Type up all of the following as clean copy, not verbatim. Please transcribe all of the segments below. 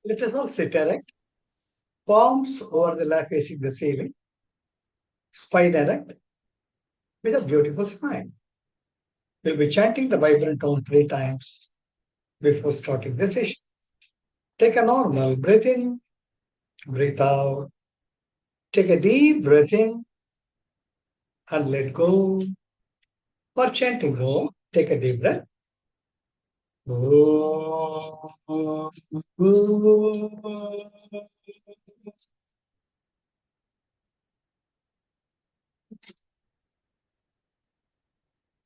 Let us all sit erect, palms over the lap facing the ceiling, spine erect, with a beautiful smile. We'll be chanting the vibrant tone 3 times before starting the session. Take a normal breath in, breathe out. Take a deep breath in and let go. For chanting Om, take a deep breath.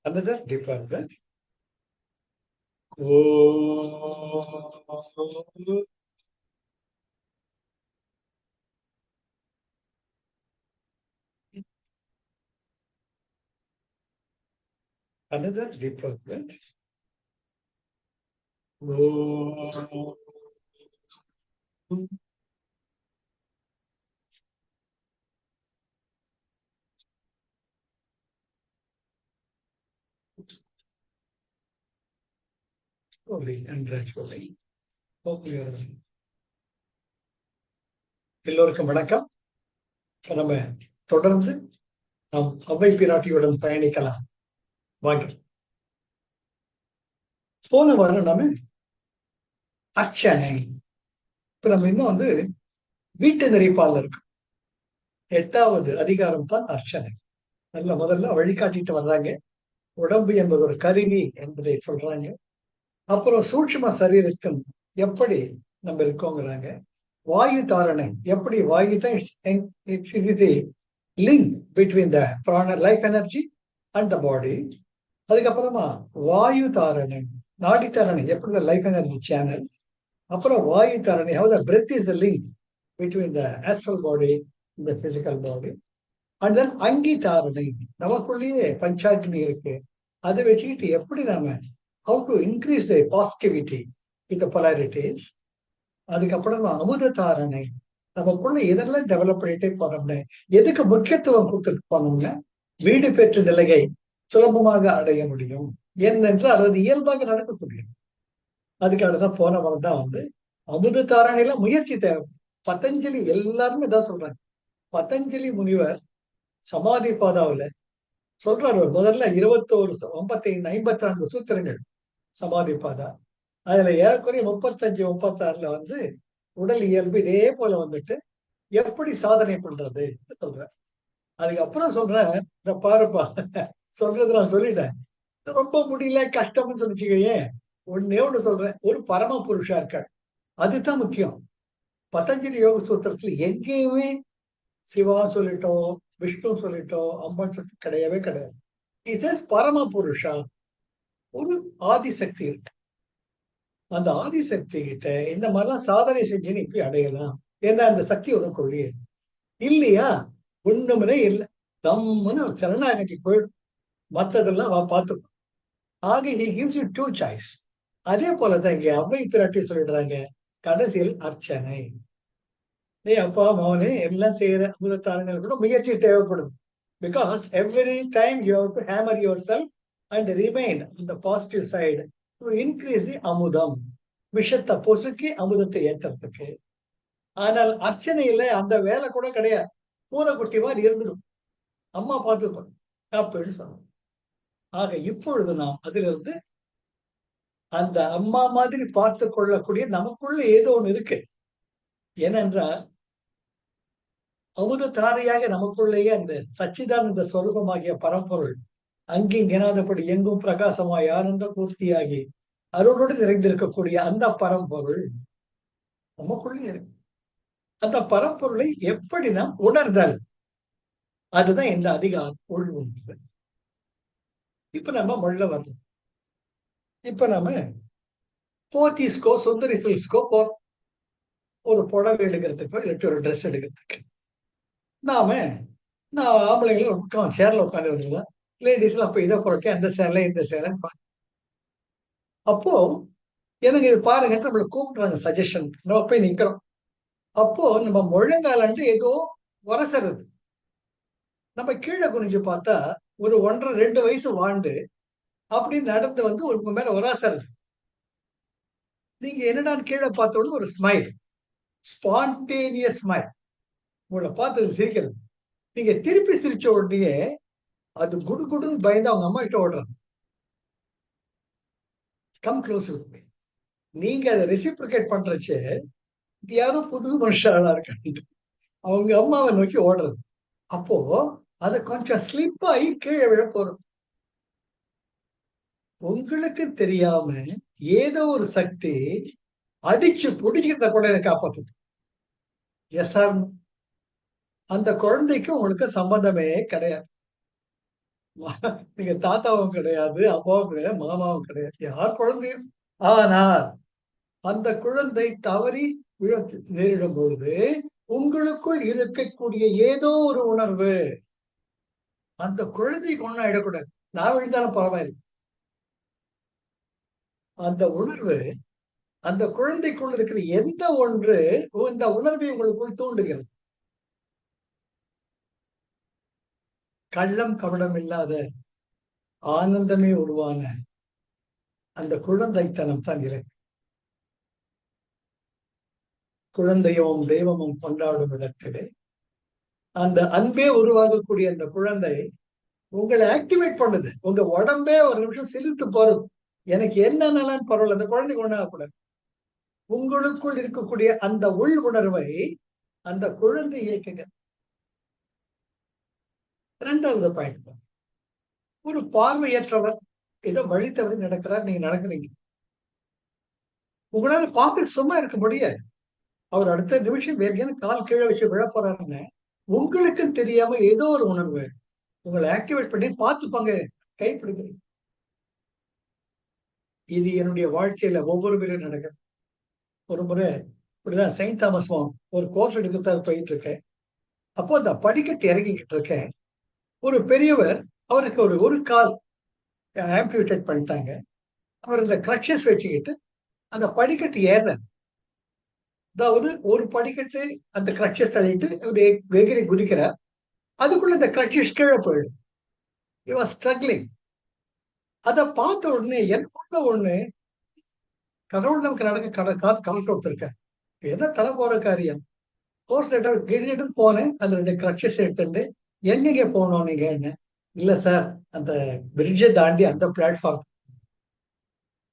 Another deeper breath. Another deeper breath. Slowly and gradually. எல்லோருக்கும் வணக்கம். நம்ம தொடர்ந்து நாம் அவ்வை பிராட்டியுடன் பயணிக்கலாம். வாங்க. போன வாரம் நாம அர்ச்சனை, இப்ப நம்ம இன்னும் வீட்டு நெறிப்பால் இருக்கும். 8வது அதிகாரம் தான் அர்ச்சனை. நல்ல முதல்ல வழிகாட்டிட்டு வர்றாங்க. உடம்பு என்பது ஒரு கருவி என்பதை சொல்றாங்க. அப்புறம் சூட்சும சரீரத்தின் எப்படி நம்ம இருக்கோங்கிறாங்க. வாயு தாரணை எப்படி வாயு தான் லிங்க் பிட்வீன் த பிராண லைஃப் எனர்ஜி அண்ட் த பாடி. அதுக்கப்புறமா வாயு தாரணை, நாடி தாரணை எப்படி லைஃப் எனர்ஜி சேனல்ஸ். அப்புறம் வாயு தாரணை, how the breath is the link between the astral body and the physical body. And then அங்கி தாரணை, நமக்குள்ளேயே பஞ்சாக்னி இருக்கு. அதை வச்சுக்கிட்டு எப்படி நாம how to increase the positivity in the polarities. அதுக்கப்புறம் அமுத தாரணை, நமக்குள்ள எதெல்லாம் டெவலப் பண்ணிட்டே போனோம்னு, எதுக்கு முக்கியத்துவம் கொடுத்துட்டு போனோம்னா வீடு பெற்ற நிலையை சுலபமாக அடைய முடியும் ஏனென்றால் அது இயல்பாக நடக்கக்கூடியது. அதுக்காகதான் போன வாரம் தான் அமுத தாரணையில முயற்சி தேவை. பதஞ்சலி எல்லாருமே தான் சொல்றாங்க. பதஞ்சலி முனிவர் சமாதி பாதாவில் சொல்றாரு, முதல்ல 21 55 54 சூத்திரங்கள் சமாதி பாதா. அதுல ஏறக்குறைய 35 36ல உடல் இயல்பு இதே போல எப்படி சாதனை பண்றது சொல்ற. அதுக்கப்புறம் சொல்றேன், இந்த பாருப்பா சொல்றது நான் சொல்லிட்டேன், ரொம்ப முடியல கஷ்டம்னு சொல்லிச்சுக்கையே, ஒண்ணு சொல்றேன், ஒரு பரம புருஷா இருக்காள், அதுதான் முக்கியம். பதஞ்சலி யோக சூத்திரத்துல எங்கேயுமே சிவா சொல்லிட்டோம், விஷ்ணு சொல்லிட்டோம், அம்மன் சொல்லிட்டு கிடையவே கிடையாது. இட் இஸ் பரம புருஷா, ஒரு ஆதிசக்தி இருக்கு. அந்த ஆதிசக்தி கிட்ட இந்த மாதிரிலாம் சாதனை செஞ்சுன்னு இப்படி அடையலாம். ஏன்னா அந்த சக்தி உனக்குள்ளே இல்லையா, ஒண்ணுமே இல்லை, தம்முன்னு சரணாகதி போயிடும், மற்றதெல்லாம் பார்த்துக்கணும். ஆக he gives you 2 choice. அதே போலதான் இங்க அவ்வை பிராட்டி சொல்லிடுறாங்க, கடைசியில் அர்ச்சனை. நீ அப்பா மகனே எல்லாம் செய்யற அமுதத்தாரங்கள் கூட முயற்சி தேவைப்படும். Because every time you have to hammer your self and remain on the positive side to increase தி அமுதம். விஷத்தை பொசுக்கி அமுதத்தை ஏற்றுறதுக்கு. ஆனால் அர்ச்சனையில அந்த வேலை கூட கிடையாது. பூனைக்குட்டி மாதிரி இருந்துடும், அம்மா பார்த்துக்கணும் அப்படின்னு சொல்லணும். ஆக இப்பொழுது நாம் அதிலிருந்து அந்த அம்மா மாதிரி பார்த்து கொள்ளக்கூடிய நமக்குள்ள ஏதோ ஒண்ணு இருக்கு. ஏனென்றால் அமுத தாரையாக நமக்குள்ளேயே அந்த சச்சிதானந்த ஸ்வரூபமாகிய பரம்பொருள் அங்கிங்கெனாதபடி எங்கும் பிரகாசமாய் ஆனந்த பூர்த்தியாகி அருளோடு நிறைந்திருக்கக்கூடிய அந்த பரம்பொருள் நமக்குள்ளே இருக்கு. அந்த பரம்பொருளை எப்படி நாம் உணர்தல், அதுதான் இந்த அதிகாரம் உள்வுணர்வு. இப்ப நம்ம முள்ள வரணும். இப்ப நம்ம போத்தீஸ்கோ சுந்தரி சில்க்ஸ்கோ போறோம், ஒரு புடவை எடுக்கிறதுக்கோ இல்லாட்டி ஒரு ட்ரெஸ் எடுக்கிறதுக்கு. நான் ஆம்பளைங்களும் சேர்ல உட்காந்து விடுவேன், லேடிஸ்ல அப்ப இதை புரட்டி அந்த சேலை இந்த சேலை. அப்போ எனக்கு இது பாருங்க நம்மளை கூப்பிடுறாங்க சஜஷன், நம்ம போய் நிக்கிறோம். அப்போ நம்ம முழங்காலாண்டு ஏதோ உரசறது. நம்ம கீழே குனிஞ்சு பார்த்தா ஒரு 1.5 2 வயசு வாழ்ந்து அப்படி நடந்து உங்க மேல உராசறது. நீங்க என்னடான்னு கீழே பார்த்தோன்னு ஒரு ஸ்மைல், ஸ்பான்டேனியஸ் ஸ்மைல். உங்களை பார்த்து சிரிக்கிறது. நீங்க திருப்பி சிரிச்ச உடனே அது குடு குடுன்னு பயந்து அவங்க அம்மா கிட்ட ஓடுறாங்க. Come close with me. நீங்க அதை ரெசிப்ரிகேட் பண்றச்சே யாரும் புது மனுஷாளா இருக்காங்க, அவங்க அம்மாவை நோக்கி ஓடுறது. அப்போ அதை கொஞ்சம் ஸ்லிப் ஆகி கீழே விழ போறது. உங்களுக்கு தெரியாம ஏதோ ஒரு சக்தி அடிச்சு புடிச்சிருந்த குழந்தைய காப்பாத்துது. Yes sir. அந்த குழந்தைக்கு உங்களுக்கு சம்பந்தமே கிடையாது. நீங்க தாத்தாவும் கிடையாது, அப்பாவும் கிடையாது, மாமாவும் கிடையாது, யார் குழந்தையும். ஆனால் அந்த குழந்தை தவறி நேரிடும் பொழுது உங்களுக்குள் இருக்கக்கூடிய ஏதோ ஒரு உணர்வு அந்த குழந்தைக்கு ஒன்னும் ஆயிடக்கூடாது. நான் விழுந்தாலும் பரவாயில்லை. அந்த உணர்வு அந்த குழந்தைக்குள் இருக்கிற எந்த ஒன்று இந்த உணர்வை உங்களுக்குள் தூண்டுகிறது. கள்ளம் கபடம் இல்லாத ஆனந்தமே உருவான அந்த குழந்தைத்தனம் தான் இருக்கு. குழந்தையும் தெய்வமும் கொண்டாடும் இடத்திலே அந்த அன்பே உருவாகக்கூடிய அந்த குழந்தை உங்களை ஆக்டிவேட் பண்ணுது. உங்க உடம்பே ஒரு நிமிஷம் சிலிர்த்து போறது. எனக்கு என்னன்னாலும் பரவாயில்ல, அந்த குழந்தைக்கு ஒண்ணாகக்கூடாது. உங்களுக்குள் இருக்கக்கூடிய அந்த உள் உணர்வை அந்த குழந்தை இயக்குங்க. இரண்டாவது பாயிண்ட், ஒரு பார்வையற்றவர் ஏதோ வழி தவறி நடக்கிறார், நீங்க நடக்கிறீங்க. உங்களால பார்த்துட்டு சும்மா இருக்க முடியாது. அவர் அடுத்த நிமிஷம் வேற ஏன் கால் கீழே வச்சு விழ போறாருன்னு உங்களுக்கு தெரியாம ஏதோ ஒரு உணர்வு உங்களை ஆக்டிவேட் பண்ணி பார்த்துப்பாங்க, கைப்பிடிக்கிறீங்க. இது என்னுடைய வாழ்க்கையில ஒவ்வொரு முறையும் நடக்குது. ஒரு முறை இப்படிதான் செயின்ட் தாமஸ் ஒரு கோர்ஸ் எடுக்கிறதுக்காக போயிட்டு இருக்கேன். அப்போ அந்த படிக்கட்டு இறங்கிக்கிட்டு இருக்கேன். ஒரு பெரியவர், அவருக்கு ஒரு கால் ஆம்பியூட்டேட் பண்ணிட்டாங்க. அவர் இந்த கிரக்ஷஸ் வச்சுக்கிட்டு அந்த படிக்கட்டு ஏறினார். அதாவது ஒரு படிக்கட்டு அந்த கிரக்ஷஸ் தள்ளிட்டு வெகிரி குதிக்கிறார். அதுக்குள்ள இந்த கிரக்ஷஸ் கீழே போயிடும். You are struggling. அதை பார்த்த உடனே எனக்குள்ள ஒண்ணு, கடவுள் நமக்கு நடக்க காத்து கலக்க கொடுத்துருக்கேன், என்ன தலை போற காரியம். கோர்ஸ் கிட்ட போனேன். அந்த 2 கிரக்ஷஸ் எடுத்துட்டு எங்கெங்க போகணும் நீங்க என்ன, இல்ல சார் அந்த பிரிட்ஜை தாண்டி அந்த பிளாட்ஃபார்ம்.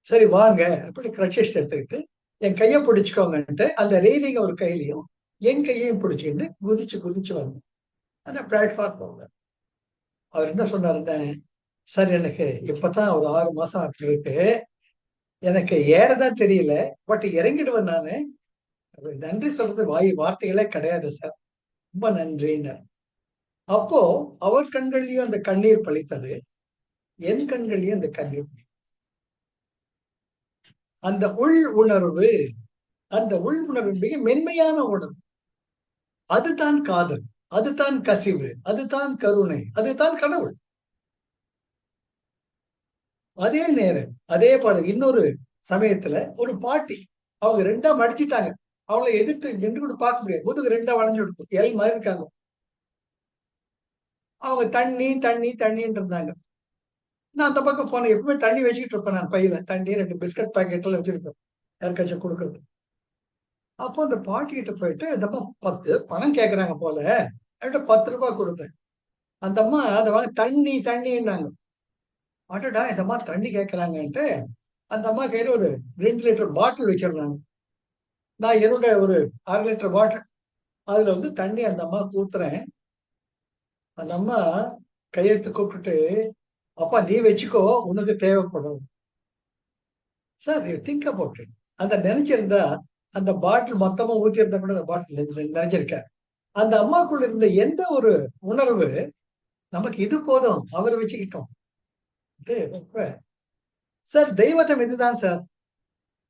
சரி வாங்க அப்படி கிரக்ஷஸ் எடுத்துக்கிட்டு என் கையை பிடிச்சுக்கோங்கன்ட்டு அந்த ரெயிலிங்க ஒரு கையிலையும் என் கையையும் பிடிச்சிட்டு குதிச்சு குதிச்சு வந்தேன் அந்த பிளாட்ஃபார்ம் போங்க. அவர் என்ன சொன்னாருன்னு, சார் எனக்கு இப்பதான் ஒரு 6 மாசம் அப்படி இருக்கு, எனக்கு ஏறதான் தெரியல, பட் இறங்கிடுவேன் நானு. நன்றி சொல்றது வார்த்தைகளே கிடையாது சார், ரொம்ப நன்றின்னு. அப்போ அவர் கண்கள்லயும் அந்த கண்ணீர் பழித்தது, என் கண்கள்லயும் அந்த கண்ணீர். அந்த உள் உணர்வு, அந்த உள் உணர்வு மிக மென்மையான உணர்வு. அதுதான் காதல், அதுதான் கசிவு, அதுதான் கருணை, அதுதான் கடவுள். அதே நேரம் அதே பாரு இன்னொரு சமயத்துல ஒரு பாட்டி, அவங்க 2ஆ மடிச்சிட்டாங்க. அவங்களை எதிர்த்து நின்று கூட பார்க்க முடியாது, முதுகு 2ஆ வளைஞ்சு கொடுக்கும், எல் மாதிரி இருக்காங்க. அவங்க தண்ணி தண்ணி தண்ணின்னு இருந்தாங்க. நான் அந்த பக்கம் போனேன். எப்பவுமே தண்ணி வச்சுக்கிட்டு இருப்பேன் நான் பையில. தண்ணி 2 பிஸ்கட் பாக்கெட் எல்லாம் வச்சிருப்பேன், யாருக்காச்சும் கொடுக்கறது. அப்போ அந்த பாட்டி கிட்ட போயிட்டு இந்த அம்மா 10 பணம் கேட்கறாங்க போல, அவர்கிட்ட 10 ரூபாய் கொடுத்தேன். அந்த அம்மா அதை வாங்க தண்ணி தண்ணின்னாங்க. அடடா இந்த அம்மா தண்ணி கேட்கறாங்கன்ட்டு அந்த அம்மா கையில ஒரு 2 லிட்டர் பாட்டில் வச்சிருந்தாங்க. நான் என்னோட ஒரு 1/2 லிட்டர் பாட்டில் அதுல தண்ணி அந்த அம்மா ஊத்துறேன். அந்த அம்மா கையெழுத்து கூப்பிட்டுட்டு, அப்பா நீ வச்சுக்கோ, உனக்கு தேவைப்படும். Sir think about it. அந்த நினைச்சிருந்தா அந்த பாட்டில் மொத்தமா ஊத்தி இருந்தா கூட அந்த பாட்டில் நினைச்சிருக்க. அந்த அம்மாக்குள்ள இருந்த எந்த ஒரு உணர்வு, நமக்கு இது போதும் அவரை வச்சுக்கிட்டோம். சார் தெய்வத்தம் இதுதான் சார்.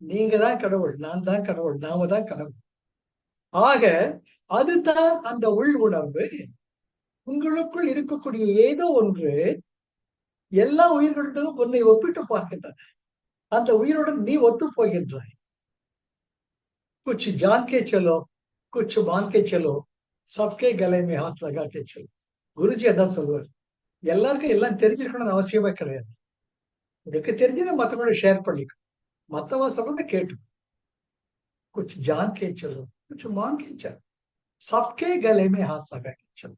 நீங்க தான் கடவுள், நான் தான் கடவுள், நாம தான் கடவுள். ஆக அதுதான் அந்த உள் உணர்வு. உங்களுக்குள் இருக்கக்கூடிய ஏதோ ஒன்று எல்லா உயிர்களுடன் உன்னை ஒப்பிட்டு பார்க்கின்றன. அந்த உயிருடன் நீ ஒத்து போகின்றாய். कुछ जान के चलो, कुछ मान के चलो, सबके गले में हाथ लगा के चलो. குருஜி அதான் சொல்லுவார். எல்லாருக்கும் எல்லாம் தெரிஞ்சிருக்கணும்னு அவசியமே கிடையாது. உனக்கு தெரிஞ்சதை மற்றவங்களோட ஷேர் பண்ணிக்கும், மற்றவங்க சொல்றதை கேட்டு. कुछ जान के चलो, कुछ मांग के चल, सबके गले में हाथ लगा के चल,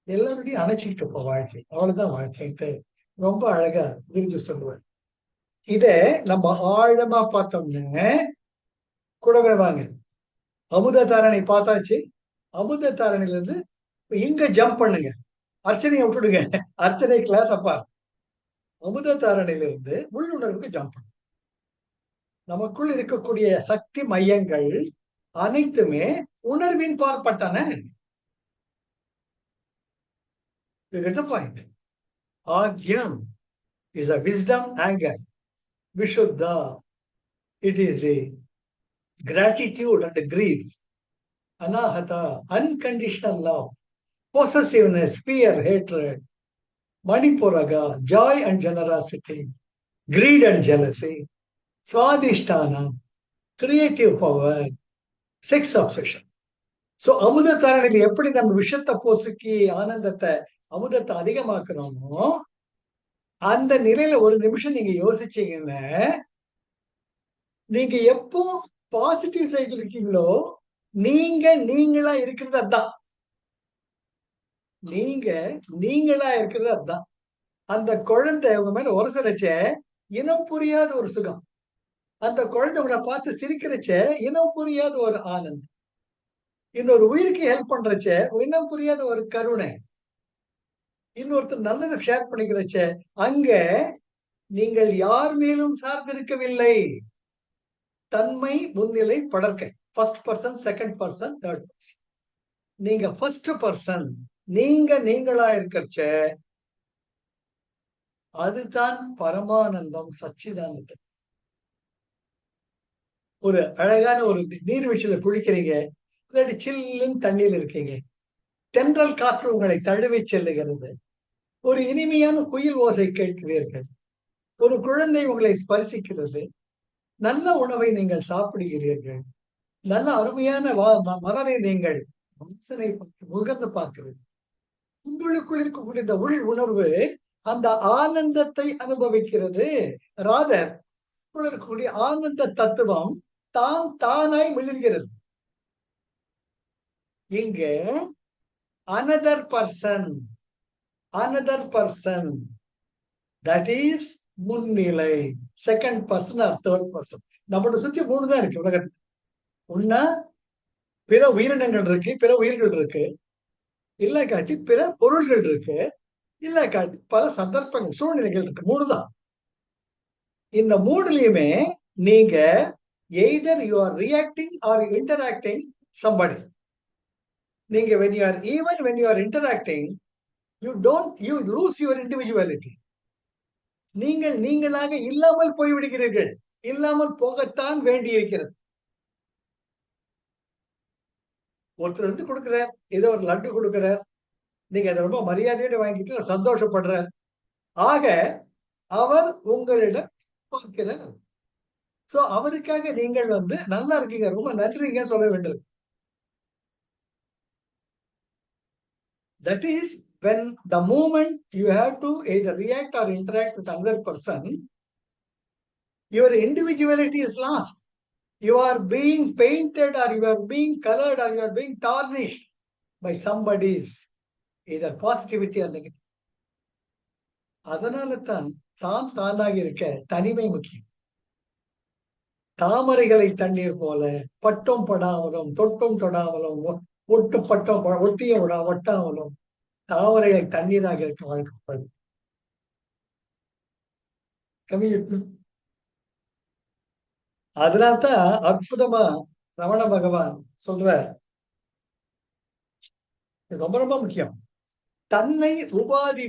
எல்லாருடையும் அணைச்சிக்கிட்டு போ வாழ்க்கை, அவ்வளவுதான் வாழ்க்கைன்ட்டு ரொம்ப அழகா விரிஞ்சு சொல்லுவார். இத நம்ம ஆழமா பார்த்தோம்னா கூடவே வாங்க, அமுத தாரணை பார்த்தாச்சு. அமுத தாரணையில இருந்து இங்க ஜம்ப் பண்ணுங்க, அர்ச்சனையை விட்டுடுங்க, அர்ச்சனை கிளாஸ் அப்பா. அமுத தாரணையிலிருந்து உள்ளுணர்வுக்கு ஜம்ப் பண்ணுங்க. நமக்குள் இருக்கக்கூடிய சக்தி மையங்கள் அனைத்துமே உணர்வின் பார்ப்பட்டன. You get the point. Agyam is a wisdom anger. Vishuddha, it is the gratitude and grief. Anahata, unconditional love. Possessiveness, fear, hatred. Manipuraga, joy and generosity. Greed and jealousy. Swadhisthana, creative power. Sex obsession. So அமுத தாரணையில் எப்படி நம்ம விஷத்தை பொசுக்கி ஆனந்தத்தை அமுதத்தை அதிகமாக்குறோமோ, அந்த நிலையில ஒரு நிமிஷம் நீங்க யோசிச்சீங்கன்னா, நீங்க எப்போ பாசிட்டிவ் சைட்ல இருக்கீங்களோ, நீங்க நீங்களா இருக்கிறது அதான். நீங்க நீங்களா இருக்கிறது அதான். அந்த குழந்தை உங்க மேல உரசடைச்ச இனம் புரியாத ஒரு சுகம், அந்த குழந்தை உங்களை பார்த்து சிரிக்கிறச்ச இனம் புரியாத ஒரு ஆனந்தம், இன்னொரு உயிருக்கு ஹெல்ப் பண்றச்ச இனம் புரியாத ஒரு கருணை, இன்னொருத்தர் நல்லதை ஷேர் பண்ணிக்கிறச்ச அங்க நீங்கள் யார் மேலும் சார்ந்திருக்கவில்லை. தன்மை முன்னிலை படர்க்கை, first person, second person, third person. நீங்க ஃபர்ஸ்ட் பர்சன், நீங்க நீங்களா இருக்கச்ச அதுதான் பரமானந்தம், சச்சிதானந்தம். ஒரு அழகான ஒரு நீர்வீழ்ச்சியில குளிக்கிறீங்க, இல்லாட்டி சில்லுன்னு தண்ணியில் இருக்கீங்க, தென்றல் காற்று உங்களை தழுவி செல்லுகிறது, ஒரு இனிமையான குயில் ஓசை கேட்கிறீர்கள், ஒரு குழந்தை உங்களை ஸ்பரிசிக்கிறது, நல்ல உணவை நீங்கள் சாப்பிடுகிறீர்கள், நல்ல அருமையான மலரை நீங்கள் மனசனை முகர்ந்து பார்க்கிறீர்கள். உங்களுக்குள் இருக்கக்கூடிய இந்த உள் உணர்வு அந்த ஆனந்தத்தை அனுபவிக்கிறது. ராதர் இருக்கக்கூடிய ஆனந்த தத்துவம் தான் தானாய் மிளிர்கிறது. இங்க another person that is முன்னிலை, second person or third person. நம்மளோட சுத்தி மூணு தான் இருக்கு உலகத்துல. ஒன்னா பிற உயிரினங்கள் இருக்கு, பிற உயிர்கள் இருக்கு, இல்ல காட்டி பிற பொருள்கள் இருக்கு, இல்ல காட்டி பல சந்தர்ப்பங்கள் சூழ்நிலைகள் இருக்கு. மூணு தான். இந்த மூணுலயுமே நீங்க either you are reacting or interacting somebody. நீங்க when you are interacting, you lose your individuality. நீங்கள் நீங்களாக இல்லாமல் போய்விடுகிறீர்கள். இல்லாமல் போகத்தான் வேண்டி இருக்கிறது. ஒருத்தர் வந்து கொடுக்கிறார், ஏதோ ஒரு லட்டு கொடுக்கிறார், நீங்க அதை ரொம்ப மரியாதையோடு வாங்கிட்டு சந்தோஷப்படுறார். ஆக அவர் உங்களிடம் பார்க்கிறார். சோ அவருக்காக நீங்கள் வந்து நல்லா இருக்கீங்க, ரொம்ப நன்றிங்க சொல்ல வேண்டும். That is when the moment you have to either react or interact with another person, your individuality is lost. You are being painted or you are being colored or you are being tarnished by somebody's either positivity or negative. அதனால தான் தான் தானாக இருக்க தனிமை முக்கியம். தாமரைகளை தண்ணீர் போல பட்டம் படாமலும் தொட்டும் தொடாமலும் ஒட்டு பட்டம் ஒட்டிய ஒட்டாமலும் தாமரைகளை தண்ணீராக இருக்க வழங்கப்படும். அதனால்தான் அற்புதமா ரமண பகவான் சொல்ற, ரொம்ப ரொம்ப முக்கியம், தன்னை உபாதி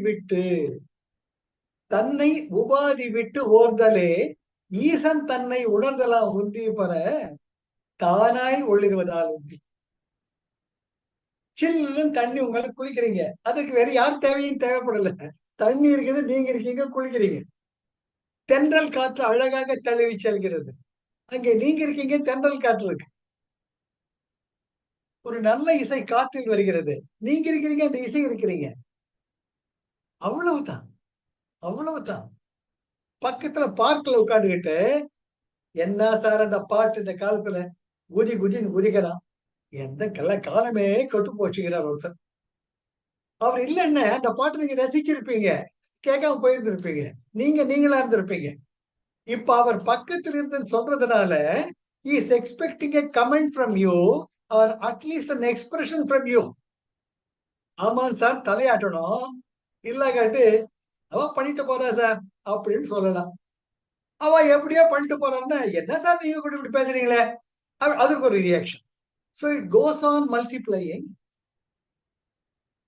விட்டு ஓர்தலே ஈசன் தன்னை உணர்தலாம் உந்தி பெற தானாய் ஒளிர்வதால் உண்டி. சில்லுன்னு தண்ணி உங்களுக்கு குளிக்கிறீங்க, அதுக்கு வேற யார் தேவையும் தேவைப்படல. தண்ணி இருக்குது, நீங்க இருக்கீங்க, குளிக்கிறீங்க. தென்றல் காற்று அழகாக தழுவி செல்கிறது, அங்கே நீங்க இருக்கீங்க, தென்றல் காற்று இருக்கு. ஒரு நல்ல இசை காற்றில் வருகிறது, நீங்க இருக்கிறீங்க, அந்த இசை இருக்கிறீங்க. அவ்வளவுதான், அவ்வளவுதான். பக்கத்துல பார்க்ல உட்காந்துக்கிட்டு என்ன சார் அந்த பாட்டு இந்த காலத்துல குதின்னு குதிக்கிறான், எந்த காலமே கெட்டு போச்சுக்கிறார் ஒருத்தர். அவர் இல்லைன்னா அந்த பாட்டு நீங்க ரசிச்சிருப்பீங்க, கேட்காம போயிருந்திருப்பீங்க. நீங்களா இருந்திருப்பீங்க. இப்ப அவர் பக்கத்துல இருந்து சொல்றதுனால he is expecting a comment from you or at least an expression from you. ஆமா சார் தலையாட்டணும். இல்லாகாட்டி அவ பண்ணிட்டு போறா சார் அப்படின்னு சொல்லலாம். அவ எப்படியோ பண்ணிட்டு போறான்னா, என்ன சார் நீங்க கூட இப்படி பேசுறீங்களே? அதுக்கு ஒரு reaction. So it goes on multiplying.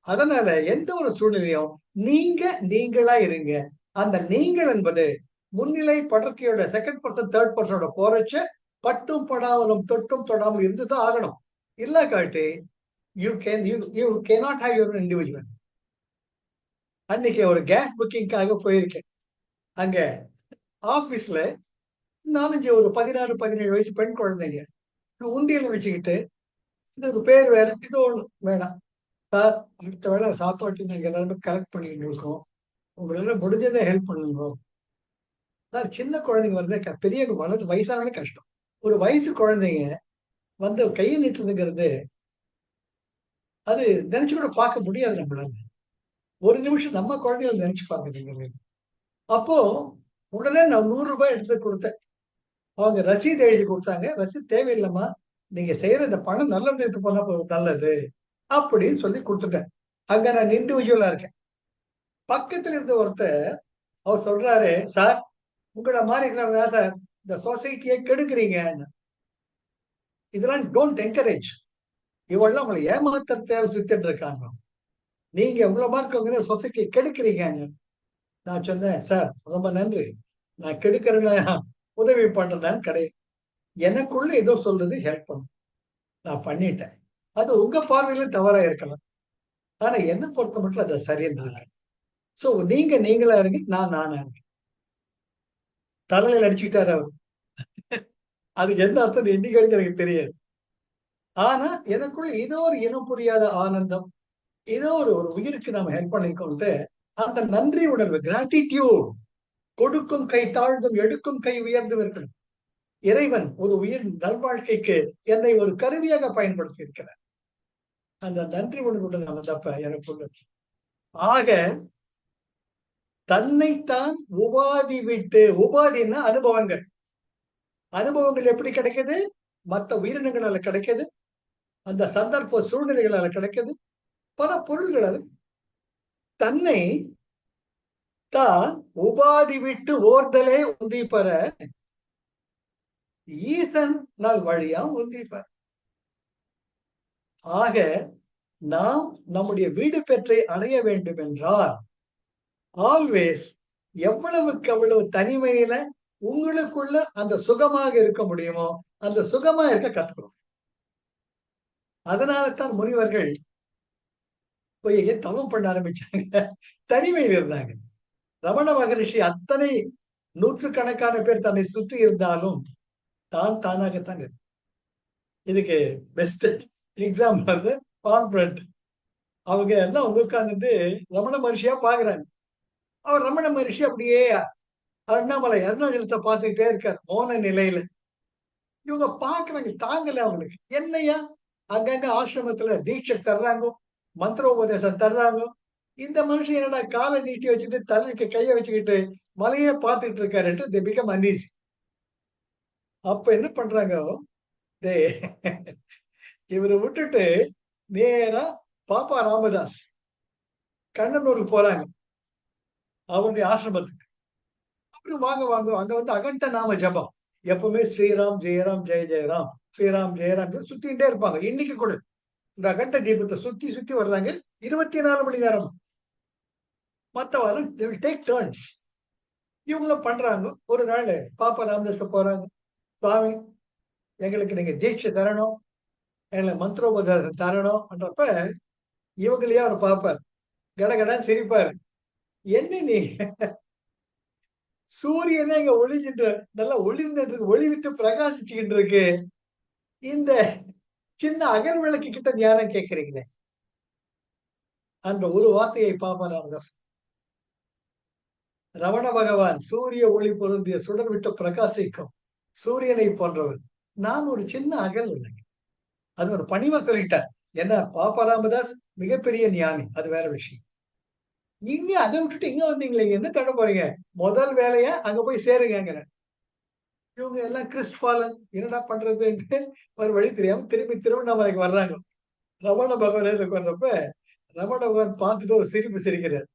அதனால எந்த ஒரு சூழ்நிலையும் நீங்க நீங்களா இருங்க. அந்த நீங்கள் என்பது முன்னிலை படர்க்கையோட செகண்ட் பர்சன் தேர்ட் பர்சனோட போறச்ச பட்டும் படாமலும் தொட்டும் தொடாமல் இருந்துதான் ஆகணும். இல்ல காட்டி you cannot have your individual. அன்னைக்கு ஒரு கேஸ் புக்கிங்காக போயிருக்கேன். அங்க ஆபீஸ்ல 4 ஒரு 16 17 வயசு பெண் குழந்தைங்க உண்டியல வச்சுக்கிட்டு இது ஒரு பேர் வேற இது ஒண்ணு வேணாம் சார், அடுத்த வேளை சாப்பாட்டு நாங்க எல்லாருமே கலெக்ட் பண்ணிட்டு இருக்கோம், உங்களால முடிஞ்சதை ஹெல்ப் பண்ணுங்க சார். சின்ன குழந்தைங்க வருது, பெரியவங்க வளர்ந்து வயசானவனே கஷ்டம். ஒரு வயசு குழந்தைங்க வந்து கையை நீட்டுறதுங்கிறது அது நினைச்சு கூட பார்க்க முடியாது நம்மளால. ஒரு நிமிஷம் நம்ம குழந்தைகளை நினைச்சு பார்க்குறீங்க. அப்போ உடனே நான் 100 ரூபாய் எடுத்து கொடுத்தேன். அவங்க ரசீது எழுதி கொடுத்தாங்க. ரசீது தேவையில்லைம்மா, நீங்க செய்யற இந்த பணம் நல்ல விதத்துக்கு போனா நல்லது அப்படின்னு சொல்லி கொடுத்துட்டேன். அங்க நான் இண்டிவிஜுவலா இருக்கேன். பக்கத்துல இருந்த ஒருத்தர் அவர் சொல்றாரு, சார் உங்களை மாதிரி இருக்கிறவங்க தான் சார் இந்த சொசைட்டியை கெடுக்குறீங்க. இதெல்லாம் டோன்ட் என்கரேஜ். இவெல்லாம் உங்களை ஏமாத்தத்தை சுத்திட்டு இருக்காங்க. நீங்க உங்களை மாதிரி இருக்கவங்க சொசைட்டியை கெடுக்குறீங்க. நான் சொன்னேன், சார் ரொம்ப நன்றி, நான் கெடுக்கிறேன்னு உதவி பண்றேன்னு கிடையாது. எனக்குள்ள ஏதோ சொல்றது ஹெல்ப் பண்ணும், நான் பண்ணிட்டேன். அது உங்க பார்வையில தவறா இருக்கலாம், ஆனா என்ன பொறுத்த மட்டும் அது சரியில்லை. சோ நீங்க நீங்களா இருங்க, நான் நானா இருக்கேன். தலையில அடிச்சுக்கிட்டாரு அவர். அதுக்கு எந்த அர்த்தம் இன்னைக்கு வரைக்கும் எனக்கு தெரியாது. ஆனா எனக்குள்ள ஏதோ ஒரு இனம் புரியாத ஆனந்தம், ஏதோ ஒரு ஒரு உயிருக்கு நாம ஹெல்ப் பண்ணிருக்கோம்ட்டு அந்த நன்றி உணர்வு, கிராட்டிடியூட். கொடுக்கும் கை தாழ்ந்தும் எடுக்கும் கை உயர்ந்தும் இருக்கணும். இறைவன் ஒரு உயிர் நல்வாழ்க்கைக்கு என்னை ஒரு கருவியாக பயன்படுத்தி இருக்கிறார். அந்த நன்றி உணர்வுடன் நான் வந்தப்ப எனக்குள்ள ஆக தன்னைத்தான் உபாதி விட்டு, உபாதின்னா அனுபவங்கள். அனுபவங்கள் எப்படி கிடைக்குது? மற்ற உயிரினங்களால கிடைக்குது, அந்த சந்தர்ப்ப சூழ்நிலைகளால கிடைக்குது, பல பொருள்களால். தன்னை தான் உபாதி விட்டு ஓர்தலே உந்தி பெற ஈசன் நாள் வழியா உந்தி பெற. ஆக நாம் நம்முடைய வீடு பெற்றை அடைய வேண்டும் என்றால் ஆல்வேஸ் எவ்வளவுக்கு அவ்வளவு தனிமையில உங்களுக்குள்ள அந்த சுகமாக இருக்க முடியுமோ அந்த சுகமா இருக்க கத்துக்கணும். அதனால தான் முனிவர்கள் போய் தவம் பண்ண ஆரம்பிச்சாங்க, தனிமையில் இருந்தாங்க. ரமண மகரிஷி அத்தனை நூற்றுக்கணக்கான பேர் தன்னை சுற்றி இருந்தாலும் தான் தானாகத்தான் இருக்கு. இதுக்கு பெஸ்ட் எக்ஸாம்பிள் வந்து கார்பரேட். அவங்க எல்லாம் வந்து உட்கார்ந்துட்டு ரமண மகரிஷியா பாக்குறாங்க. அவர் ரமண மகரிஷி அப்படியே அண்ணாமலை அருணாச்சலத்தை பார்த்துக்கிட்டே இருக்கார் மௌன நிலையில. இவங்க பாக்குறாங்க, தாங்கல அவங்களுக்கு. என்னையா அங்கங்க ஆசிரமத்துல தீட்சை தர்றாங்க, மந்திரோபதேசம் தர்றாங்க, இந்த மனுஷன் என்னடா காலை நீட்டி வச்சுட்டு தலைக்கு கைய வச்சுக்கிட்டு மலையே பார்த்துட்டு இருக்காருன்ட்டு they become uneasy. அப்ப என்ன பண்றாங்க, இவரை விட்டுட்டு நேரா பாப்பா ராமதாஸ் கண்ணனூருக்கு போறாங்க, அவருடைய ஆசிரமத்துக்கு. அப்புறம் வாங்க வாங்க, அங்க வந்து அகண்ட நாம ஜபம். எப்பவுமே ஸ்ரீராம் ஜெயராம் ஜெய ஜெயராம், ஸ்ரீராம் ஜெயராம் சுத்திகிட்டே இருப்பாங்க. இன்னைக்கு கூட இந்த அகண்ட தீபத்தை சுத்தி சுத்தி வர்றாங்க 24 மணி நேரம். மற்றவரும் டேக் டர்ன்ஸ். இவங்களும் பண்றாங்க. ஒரு நாள் பாப்பா ராமதாஸ்ல போறாங்க, சுவாமி எங்களுக்கு நீங்க தீட்சை தரணும், எங்களுக்கு மந்திரோபதேசம் தரணும்ன்றப்ப இவங்களையே அவர் பார்ப்பார், கடகடா சிரிப்பாரு. என்ன நீ சூரியனே இங்க ஒளிஞ்சிட்டு நல்லா ஒளிர்ந்துட்டு ஒளி விட்டு பிரகாசிச்சுக்கிட்டு இருக்கு, இந்த சின்ன அகல் விளக்கு கிட்ட ஞானம் கேட்கிறீங்களே அந்த ஒரு வார்த்தையை பாப்பா ராமதாஸ். ரமண பகவான் சூரிய ஒளி பொருந்திய சுடர் விட்டு பிரகாசிக்கும் சூரியனை போன்றவர். நான் ஒரு சின்ன அகல் விளக்கு. அது ஒரு பணிவா சொல்லிட்டார். ஏன்னா பாப்பா ராமதாஸ் மிகப்பெரிய ஞானி, அது வேற விஷயம். நீங்க அதை விட்டுட்டு இங்க வந்தீங்களே, என்ன தேட போறீங்க? முதல் வேலையா அங்க போய் சேருங்க. இவங்க எல்லாம் கிறிஸ்ட் என்னடா பண்றதுன்ட்டு ஒரு வழி தெரியாம திரும்பி திருவண்ணாமலைக்கு வர்றாங்க. ரமண பகவான் வர்றப்ப ரமண பகவான் பார்த்துட்டு ஒரு சிரிப்பு சிரிக்கிறார்.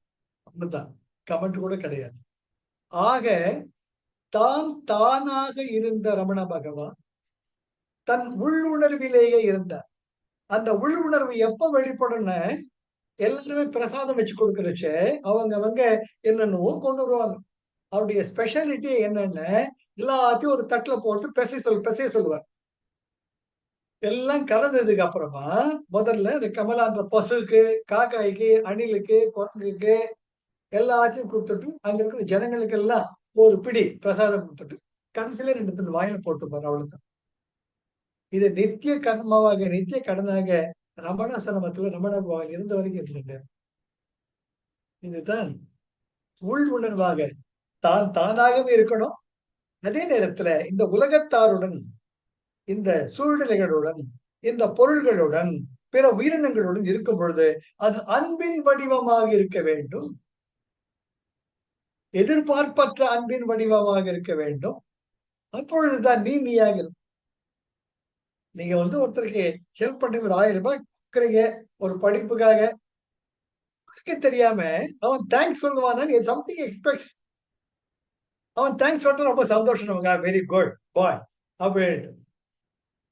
அப்படிதான், கமெண்ட் கூட கிடையாது. ஆக தான் தானாக இருந்த ரமண பகவான் தன் உள்ளுணர்விலேயே இருந்தார். அந்த உள்ளுணர்வு எப்ப வெளிப்படும்னு, எல்லாருமே பிரசாதம் வச்சு கொடுக்கறச்ச அவங்க என்னென்னவோ கொண்டு வருவாங்க. அவருடைய ஸ்பெஷாலிட்டி என்னன்னு எல்லாத்தையும் ஒரு தட்டுல போட்டு பிசைய சொல்லுவார். எல்லாம் கலந்ததுக்கு அப்புறமா முதல்ல இந்த கமலான்ற பசுக்கு, காக்காய்க்கு, அணிலுக்கு, குரங்குக்கு எல்லாத்தையும் கொடுத்துட்டு அங்க இருக்கிற ஜனங்களுக்கு எல்லாம் ஒரு பிடி பிரசாதம் கொடுத்துட்டு கடைசியில 2 துண்டு வாயில போட்டுப்பாரு. அவ்வளவுதான். இது நித்திய கர்மாவாக, நித்திய கடனாக ரமணாசிரமத்துல ரமண பகவான் இருந்த வரைக்கும் இருந்திருக்காரு. இதுதான் உள் உணர்வாக தான் தானாகவே இருக்கணும். அதே நேரத்துல இந்த உலகத்தாருடன், இந்த சூழ்நிலைகளுடன், இந்த பொருள்களுடன், பிற உயிரினங்களுடன் இருக்கும் பொழுது அது அன்பின் வடிவமாக இருக்க வேண்டும். எதிர்பார்ப்பற்ற அன்பின் வடிவமாக இருக்க வேண்டும். அப்பொழுதுதான் நீயாக இருக்கும். நீங்க ஒருத்தருக்கு ஹெல்ப் பண்ணி ஒரு 1000 ரூபாய் கொடுக்குறீங்க ஒரு படிப்புக்காக, தெரியாம அவன் தேங்க்ஸ் சொல்லுவானா, சம்திங் எக்ஸ்பெக்ட்ஸ். அவன் தேங்க்ஸ் சொல்லிட்டு ரொம்ப சந்தோஷம், நமக்கு வெரி குட் பாய் அப்படின்ட்டு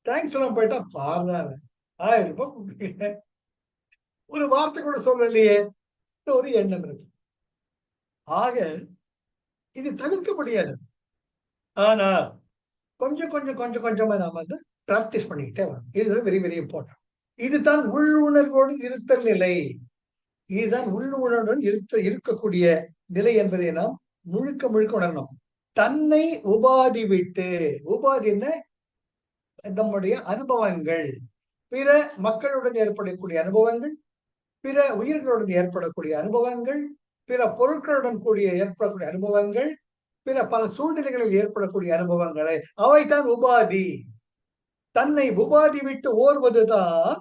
தேங்க்ஸ் சொல்ல போயிட்டா, பாருங்க 1000 ரூபாய் கொடுக்குறீங்க, ஒரு வார்த்தை கூட சொல்லலையே, ஒரு எண்ணம் இருக்கு. ஆக இது தவிர்க்க முடியாது. ஆனா கொஞ்சம் கொஞ்சம் கொஞ்சம் கொஞ்சமா நாம பிராக்டிஸ் பண்ணிக்கிட்டே வரும். இதுதான் வெரி வெரி இம்பார்ட்டன்ட். இதுதான் உள்ளுணர்வோடு இருத்தல் நிலை. இதுதான் உள்ளுணர்வுடன் இருக்கக்கூடிய நிலை என்பதை நாம் முழுக்க முழுக்க உணரணும். தன்னை உபாதி விட்டு, உபாதி என்ன? நம்முடைய அனுபவங்கள், பிற மக்களுடன் ஏற்படக்கூடிய அனுபவங்கள், பிற உயிர்களுடன் ஏற்படக்கூடிய அனுபவங்கள், பிற பொருட்களுடன் ஏற்படக்கூடிய அனுபவங்கள், பிற பல சூழ்நிலைகளில் ஏற்படக்கூடிய அனுபவங்களை, அவைதான் உபாதி. தன்னை உபாதி விட்டு ஓர்வதுதான்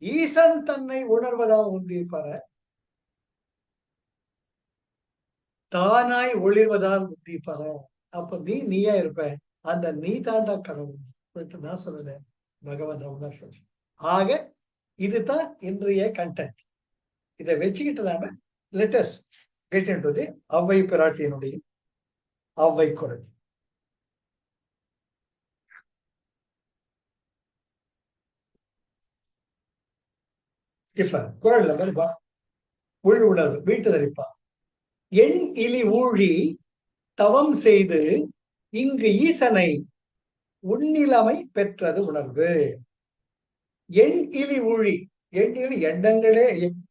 ஈசன் தன்னை உணர்வதாக உந்திப்பற, தானாய் ஒளிர்வதால் உந்திப்பற. அப்ப நீயா இருப்ப, அந்த நீ தாண்டா கடவுள் தான் சொல்லுது பகவான் ரமணர் சொல்லி. ஆக இதுதான் இன்றைய கண்டென்ட். இதை வச்சுக்கிட்டு நாம let's get into the Avvai பிராட்டியினுடைய அவ்வை குரல். இப்ப குரல் நம்பர் உள் உணர்வு வீட்டு தரிப்பா. எண் இலி ஊழி தவம் செய்து இங்கு ஈசனை உன்னிலைமை பெற்றது உணர்வு. எண் இலி ஊழி, எண்ணில் எண்ணங்களே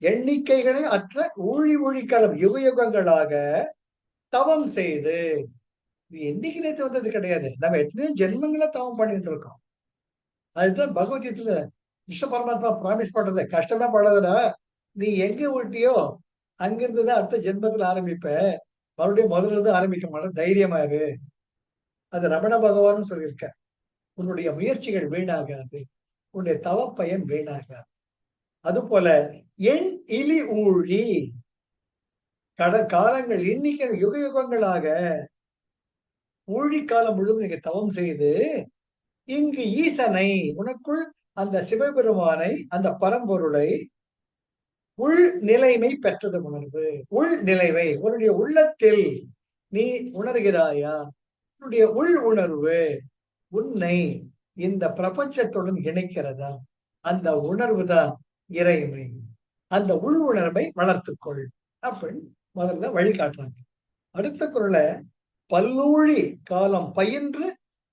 எண்ணிக்கைகளே அற்ற ஊழி ஊழிக்காலம் யுக யுகங்களாக தவம் செய்து, இது என்னைக்கு நேற்று வந்தது கிடையாது. நம்ம எத்தனையோ ஜென்மங்கள தவம் பண்ணிட்டு இருக்கோம். அதுதான் பகவத்கீதையில கிருஷ்ண பரமாத்மா ப்ராமிஸ் பண்றது. கஷ்டமா படாதடா, நீ எங்க விட்டியோ அங்கிருந்துதான் அடுத்த ஜென்மத்துல ஆரம்பிப்ப, மறுபடியும் முதல்ல இருந்து ஆரம்பிக்க மாட்டேன், தைரியமா இரு. அது ரமண பகவான் சொல்லியிருக்க. உன்னுடைய முயற்சிகள் வீணாகாது, உன்னுடைய தவப்பயன் வீணாகாது. அது போல எண் இலி ஊழி, காலங்கள் எண்ணிக்கை யுக யுகங்களாக ஊழிக்காலம் முழுவதும் நீங்க தவம் செய்து இங்கு ஈசனை, உனக்குள் அந்த சிவபெருமானை, அந்த பரம்பொருளை உள் நிலைமை பெற்றது உணர்வு. உள் நிலைமை உன்னுடைய உள்ளத்தில் நீ உணர்கிறாயா? உன்னுடைய உள் உணர்வு உன்னை இந்த பிரபஞ்சத்துடன் இணைக்கிறதா? அந்த உணர்வு தான் இறைமை. அந்த உள் உணர்வை வளர்த்துக்கொள் அப்படின்னு முதல்ல வழிகாட்டுறாங்க. அடுத்த குறளை பல்லூழி காலம் பயின்று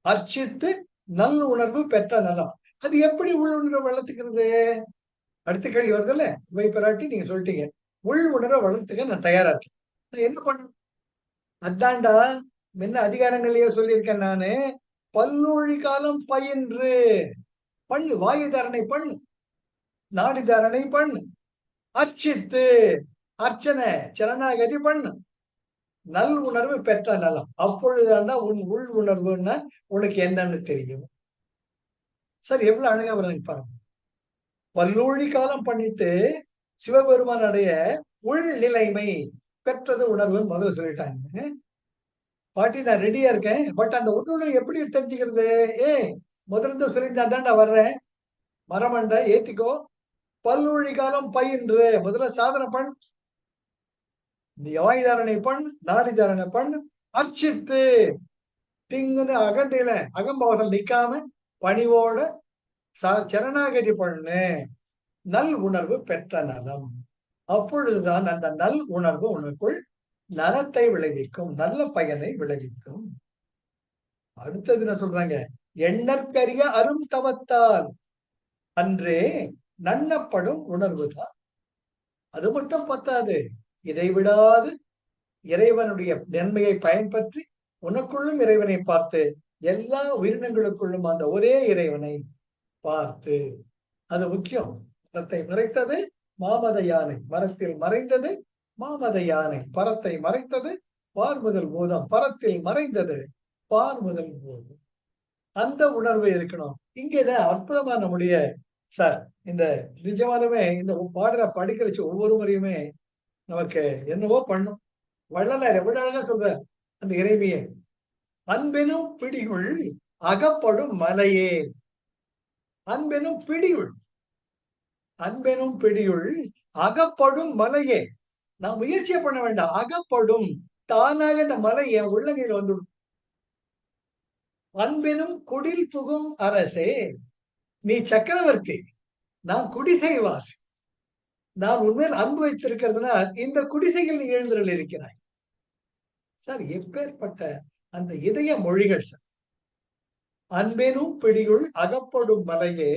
அர்ச்சித்து நல் உணர்வு பெற்ற நலம். அது எப்படி உள்ளுணர்வை வளர்த்துக்கிறது? அடுத்த கேள்வி வருதுல்ல, இவை பிராட்டி நீங்க சொல்லிட்டீங்க உள் உணர்வை வளர்த்துக்க நான் தயாரா இருக்கேன், நான் என்ன பண்ணணும்? அதான்டா முன்ன அதிகாரங்களையே சொல்லியிருக்கேன் நானு. பல்லூழி காலம் பயின்று பண்ணு, வாயு தாரணை பண்ணு, நாடி தாரணை பண்ணு, அர்ச்சித்து அர்ச்சனை சரணாகதி பண்ணு, நல் உணர்வு பெற்ற நலம். அப்பொழுதுதான் உன் உள் உணர்வுன்னா உனக்கு என்னன்னு தெரியும். சார் எவ்வளவு அழகா வர்றாங்க பாருங்க. பல்லூழி காலம் பண்ணிட்டு சிவபெருமான் அடைய உள் நிலைமை பெற்றது உணர்வு முதல்ல சொல்லிட்டாங்க. பாட்டி நான் ரெடியா இருக்கேன், பட் அந்த உணர்வு எப்படி தெரிஞ்சுக்கிறது? ஏ முதல்ல சொல்லிட்டு நான் தான்டா வர்றேன், மரமண்ட ஏத்திக்கோ, பல்லூழி காலம் பயின்று முதல்ல சாதனை பண், வாய் தாரணை பண், நாடி தாரணை பண், அர்ச்சித்து திங்குன்னு அகந்தையில அகம்பாவத்தில் நிக்காம பணிவோட சரணாகதி பண்ணு, நல் உணர்வு பெற்ற நலம். அப்பொழுதுதான் அந்த நல் உணர்வு உனக்குள் நலத்தை விளைவிக்கும், நல்ல பயனை விளைவிக்கும். அடுத்தது என்ன சொல்றாங்க? எண்ணற்கரிய அரும் தவத்தால் அன்றே நன்னப்படும் உணர்வு தான். அது மட்டும் பத்தாது, இடைவிடாது இறைவனுடைய நன்மையை பயன்பற்றி உனக்குள்ளும் இறைவனை பார்த்து எல்லா உயிரினங்களுக்குள்ளும் அந்த ஒரே இறைவனை பார்த்து, அது முக்கியம். மரத்தை மறைத்தது மாமத யானை, மரத்தில் மறைந்தது மாமத யானை, பரத்தை மறைத்தது பார் முதல் பூதம், பரத்தில் மறைந்தது பார் முதல் பூதம். அந்த உணர்வு இருக்கணும். இங்கேதான் அற்புதமா நம்முடைய சார் இந்த நிஜமானமே இந்த பாடல படிக்கிற ஒவ்வொரு முறையுமே நமக்கு என்னவோ பண்ணும். வள்ளலார் எவ்வளவு அழகா சொல்ற அந்த இறைமையை, அன்பெனும் பிடிகுள் அகப்படும் மலையே, அன்பெனும் பிடியுள், அன்பெனும் பிடியுள் அகப்படும் மலையே. நான் முயற்சியை பண்ண வேண்டாம், அகப்படும், தானாக இந்த மலை என் உள்ளங்கையில் வந்துடும். அன்பெனும் குடில் புகும் அரசே, நீ சக்கரவர்த்தி, நான் குடிசைவாசி, நான் உண்மையில் அன்பு வைத்திருக்கிறதுனா இந்த குடிசையில் நீ எழுந்தருள் இருக்கிறாய். சார் எப்பேற்பட்ட அந்த இதய மொழிகள் சார். அன்பெனும் பிடியுள் அகப்படும் மலையே,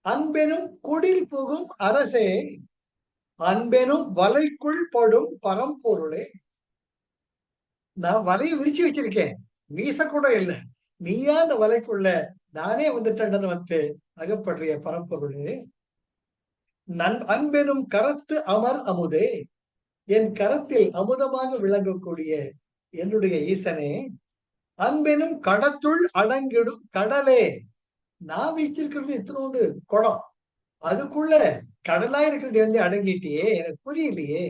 அன்பெனும் குடில் புகும் அரசே, அன்பெனும் வலைக்குள் படும் பரம்பொருளே. நான் வலையை விரிச்சு வச்சிருக்கேன், வீச கூட இல்லை, நீயா அந்த வலைக்குள்ள நானே வந்துட்டேன்னு வந்து அகப்படுறிய பரம்பொருளே. அன்பெனும் கரத்து அமர் அமுதே, என் கரத்தில் அமுதமாக விளங்கக்கூடிய என்னுடைய ஈசனே. அன்பெனும் கடத்துள் அடங்கிடும் கடலே, நான் வீச்சிருக்கிறது இத்தனோடு குடம், அதுக்குள்ள கடலா இருக்கிறது வந்து அடங்கிட்டியே, எனக்கு புரியலையே.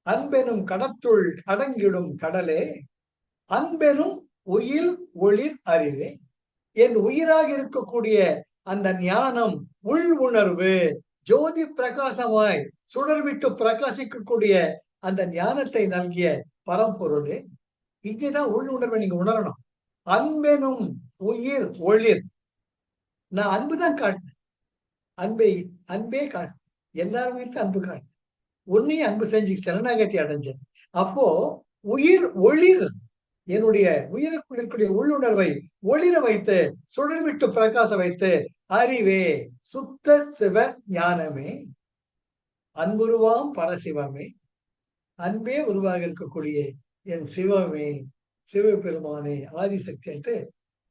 அன்பெனும் கடத்துள் அடங்கிடும் கடலே, அன்பெனும் உயிர் ஒளிர் அறிவே, என் உயிராக இருக்கக்கூடிய அந்த ஞானம் உள் உணர்வு ஜோதி பிரகாசமாய் சுடர்விட்டு பிரகாசிக்கக்கூடிய அந்த ஞானத்தை நல்கிய பரம்பொருளே. இங்கேதான் உள் உணர்வை நீங்க உணரணும். அன்பெனும் உயிர் ஒளிர், நான் அன்புதான் காட்டினேன், அன்பே காட்டு, எல்லாருமே அன்பு காட்டு, உன்னையும் அன்பு செஞ்சு சரணாகதி அடைஞ்சேன். அப்போ உயிர் ஒளிர், என்னுடைய உயிருக்குள் இருக்கக்கூடிய உள்ளுணர்வை ஒளிர வைத்து சுடர்விட்டு பிரகாச வைத்து அறிவே சுத்த சிவ ஞானமே, அன்புருவாம் பரசிவமே, அன்பே உருவாக இருக்கக்கூடிய என் சிவமே, சிவபெருமானே, ஆதிசக்தி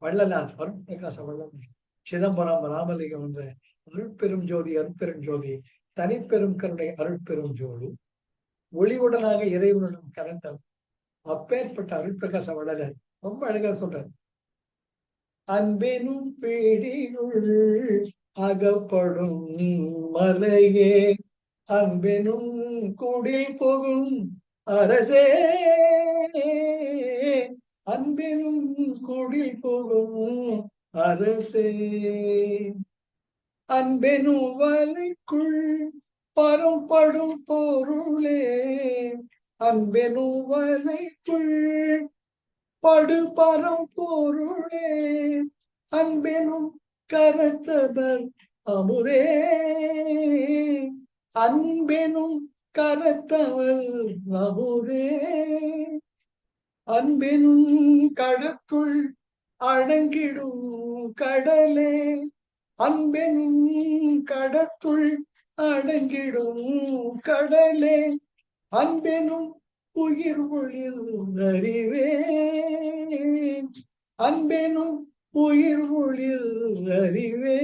வள்ளலார் அருட்பிரகாச வள்ளலார் சிதம்பரம் ராமலிங்கம் என்ற அருட்பெரும் ஜோதி, அருட்பெரும் ஜோதி, தனிப்பெரும் கருணை அருட்பெரும் ஜோதி, ஒளிவுடனாக இறைவனுடன் கலந்த அப்பேற்பட்ட அருட்பிரகாச வள்ளலார் ரொம்ப அழகா சொல்றார். அன்பெனும் பேடினுள் அகப்படும் மலையே, அன்பெனும் குடில் புகும் அரசே, அன்பெனும் குடில் புகும் அரசே, அன்பெனும் வலைக்குள் பரம்படும் பொருளே, அன்பெனும் வலைக்குள் படு பரம்பொருளே, அன்பெனும் கரத்தவர் அமுதே, அன்பெனும் கரத்தவர் அமுதே, அன்பெனும் கடற்குள் அடங்கிடும் கடலே, அன்பெனும் கடற்குள் அடங்கிடும் கடலே, அன்பெனும் உயிர் ஒளிர் அறிவே, அன்பெனும் உயிர் ஒளிர் அறிவே,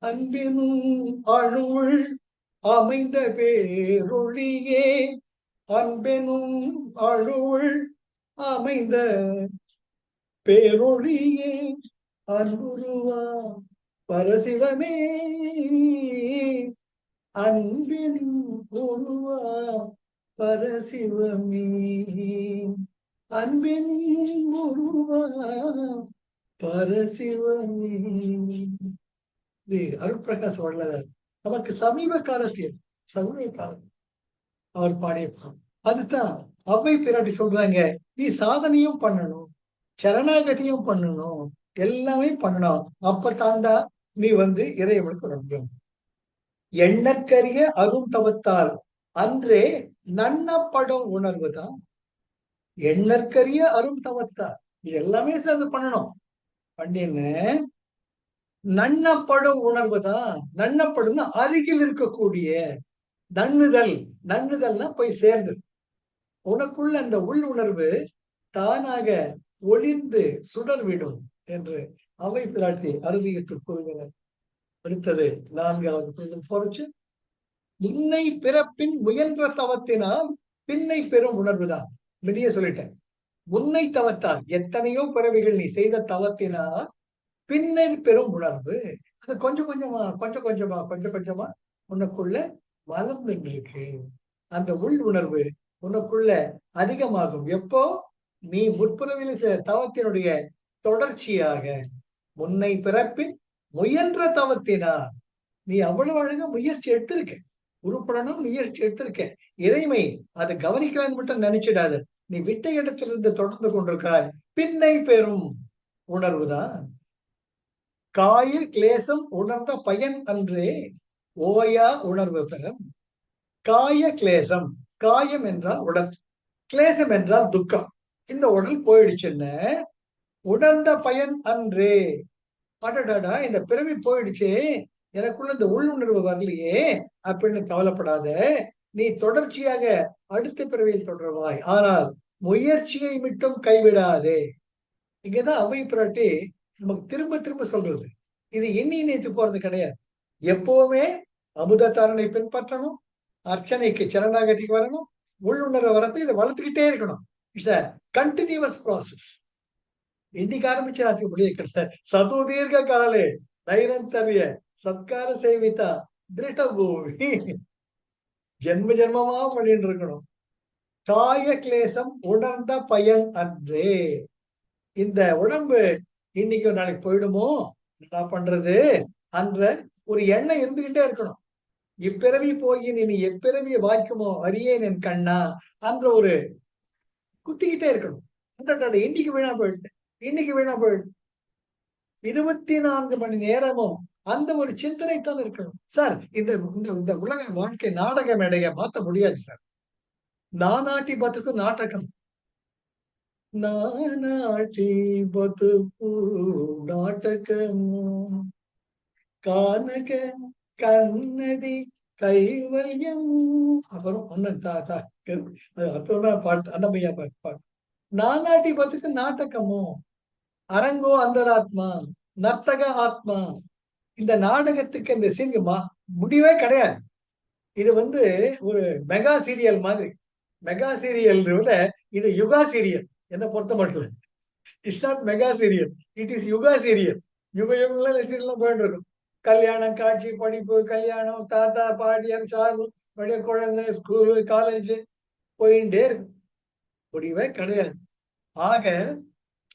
அன்பெனும் அணுவுள் அமைந்த பேரொளியே, அன்பெனும் அணுவுள் அமைந்த பேரொளியே, அன்புருவா பரசிவமே அன்பின் உருவா பரசிவமே அன்பின் உருவா பரசிவமே. இது அருட்பிரகாஷ் வள்ளலார் நமக்கு சமீப காலத்தில் அவர் பாடிய பாடல். அதுதான் அவ்வை பிராட்டி சொல்றாங்க, நீ சாதனையும் பண்ணணும், சரணாகதியும் பண்ணணும், எல்லாமே பண்ணணும். அப்ப தாண்டா நீ இறைவனுக்கு ரொம்ப எண்ணற்கரிய அரும் தவத்தால் அன்றே நன்னப்படும் உணர்வு தான். எண்ணற்கரிய அரும் தவத்தால் இது எல்லாமே சேர்ந்து பண்ணணும். பண்ணின்னு நன்னப்படும் உணர்வு தான். நன்னப்படும் அருகில் இருக்கக்கூடிய நன்னுதல். நன்னுதல்னா போய் சேர்ந்து உனக்குள்ள அந்த உள் உணர்வு தானாக ஒளிந்து சுடர்விடும் என்று அவை பிராட்டி அறுதியிட்டு கூறுகிறார். அடுத்தது 4வது போச்சு. முன்னை பிறப்பின் முயன்ற தவத்தினால் பின்னை பெறும் உணர்வுதான். வெளியே சொல்லிட்டேன். முன்னை தவத்தால் எத்தனையோ பிறவிகள் நீ செய்த தவத்தினால் பின்னை பெறும் உணர்வு. அது கொஞ்சம் கொஞ்சமா உனக்குள்ள வளர்ந்துட்டு இருக்கு. அந்த உள் உணர்வு உனக்குள்ள அதிகமாகும். எப்போ நீ முற்பிறவில தவத்தினுடைய தொடர்ச்சியாக முன்னை பிறப்பின் முயன்ற தவத்தினால் நீ அவ்வளவு அழகா முயற்சி எடுத்திருக்க. உருப்படணும் முயற்சி எடுத்திருக்க. இறைமை அதை கவனிக்கலான்னு மட்டும் நினைச்சிடாது. நீ விட்ட இடத்திலிருந்து தொடர்ந்து கொண்டிருக்கிறாய். பின்னை பெறும் உணர்வுதான். காய கிளேசம் உணர்ந்த பயன் அன்றே ஓயா உணர்வு பெறும். காய கிளேசம், காயம் என்றால் உடல், கிளேசம் என்றால் துக்கம். இந்த உடல் போயிடுச்சுன்னு உணர்ந்த பயன் அன்றே. அடடாடா இந்த பிறவி போயிடுச்சு, எனக்குள்ள இந்த உள்ளுணர்வு வரலையே அப்படின்னு கவலைப்படாத. நீ தொடர்ச்சியாக அடுத்த பிறவியில் தொடர்வாய். ஆனால் முயற்சியை மட்டும் கைவிடாதே. இங்கதான் அவை பிராட்டி நமக்கு திரும்ப திரும்ப சொல்றது. இது எண்ணி நினைத்து போறது கிடையாது. எப்பவுமே அமுத தாரணை பின்பற்றணும், அர்ச்சனைக்கு சரணாகதிக்கு வரணும், உள்ளுணர்வு வரப்ப இதை வளர்த்துக்கிட்டே இருக்கணும். It's a continuous process. இன்னைக்கு ஆரம்பிச்சு ராத்திரி முடிய கிடையாது. சது தீர்க்க காலே நைரந்தரிய சத்கார சேவிதா திருட பூமி. ஜென்ம ஜென்மமா பண்ணிட்டு இருக்கணும். காய கிளேசம் உணர்ந்த பயன் அன்றே. இந்த உடம்பு இன்னைக்கு ஒரு நாளைக்கு போயிடுமோ, என்ன பண்றது அன்ற ஒரு எண்ணம் இருந்துகிட்டே இருக்கணும். இப்பிறவி போய் நீ எப்பிறவியை வாய்க்குமோ அறியேன் என் கண்ணா அந்த ஒரு குத்திக்கிட்டே இருக்கணும். இன்னைக்கு வீணா போயிட்டு, இன்னைக்கு வீணா போயிட்டு 24 மணி நேரமும் அந்த ஒரு சிந்தனை தான் இருக்கணும். சார் இந்த உலக வாழ்க்கை நாடக மேடைய மாத்த முடியாது சார். நானாட்டி பத்துக்கு நாடகம், நானாட்டி பத்துக்கு நாடகமோ கானக கண்ணதி கைவல்யம். அப்புறம் அப்புறமா பாட்டு அன்னமையா பாட்டு. நானாட்டி பத்துக்கு நாடகமோ அரங்கோ அந்தராத்மா நர்த்தக ஆத்மா. இந்த நாடகத்துக்கு இந்த சினிமா முடிவே கிடையாது. இது ஒரு மெகா சீரியல் மாதிரி. மெகா சீரியல் இது யுகா சீரியல். என்ன பொறுத்த மட்டும் it's not mega serial, it is யுகா சீரியல். யுகங்கள்ல சீரியல்லாம் போயிட்டு இருக்கும். கல்யாணம், காட்சி, படிப்பு, கல்யாணம், தாத்தா பாட்டியார், சாகு, பழைய குழந்தை, ஸ்கூலு, காலேஜ் போயிட்டே இருக்கும். முடிவே கிடையாது. ஆக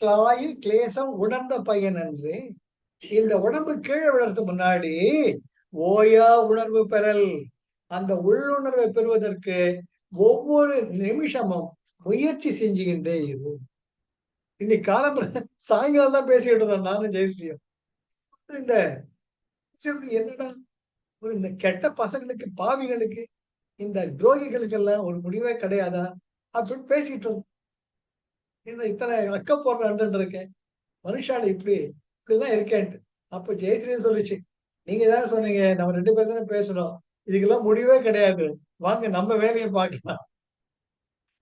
கிளாயில் கிளேசம் உணர்ந்த பயன் என்று இந்த உடம்பு கீழே விழறதுக்கு முன்னாடி ஓயா உணர்வு பெறல். அந்த உள்ளுணர்வை பெறுவதற்கு ஒவ்வொரு நிமிஷமும் முயற்சி செஞ்சுக்கின்றே இது. இன்னைக்கு காலம் சாயங்காலம் தான் பேசிக்கிட்டு இருந்தோம் நானும் ஜெயஸ்ரீயும். இந்த என்னடா இந்த கெட்ட பசங்களுக்கு, பாவிகளுக்கு, இந்த துரோகிகளுக்கு எல்லாம் ஒரு முடிவே கிடையாதா அப்படின்னு பேசிட்டு இருந்தோம். இந்த இத்தனை அக்க போடுற நடந்துட்டு இருக்கேன், மனுஷால இப்படிதான் இருக்கேன்ட்டு. அப்ப ஜெயஸ்ரீ சொல்லிச்சு, நீங்க தான் சொன்னீங்க நம்ம 2 பேரும் தானே பேசணும், இதுக்கெல்லாம் முடிவே கிடையாது, வாங்க நம்ம வேலையை பார்க்கலாம்.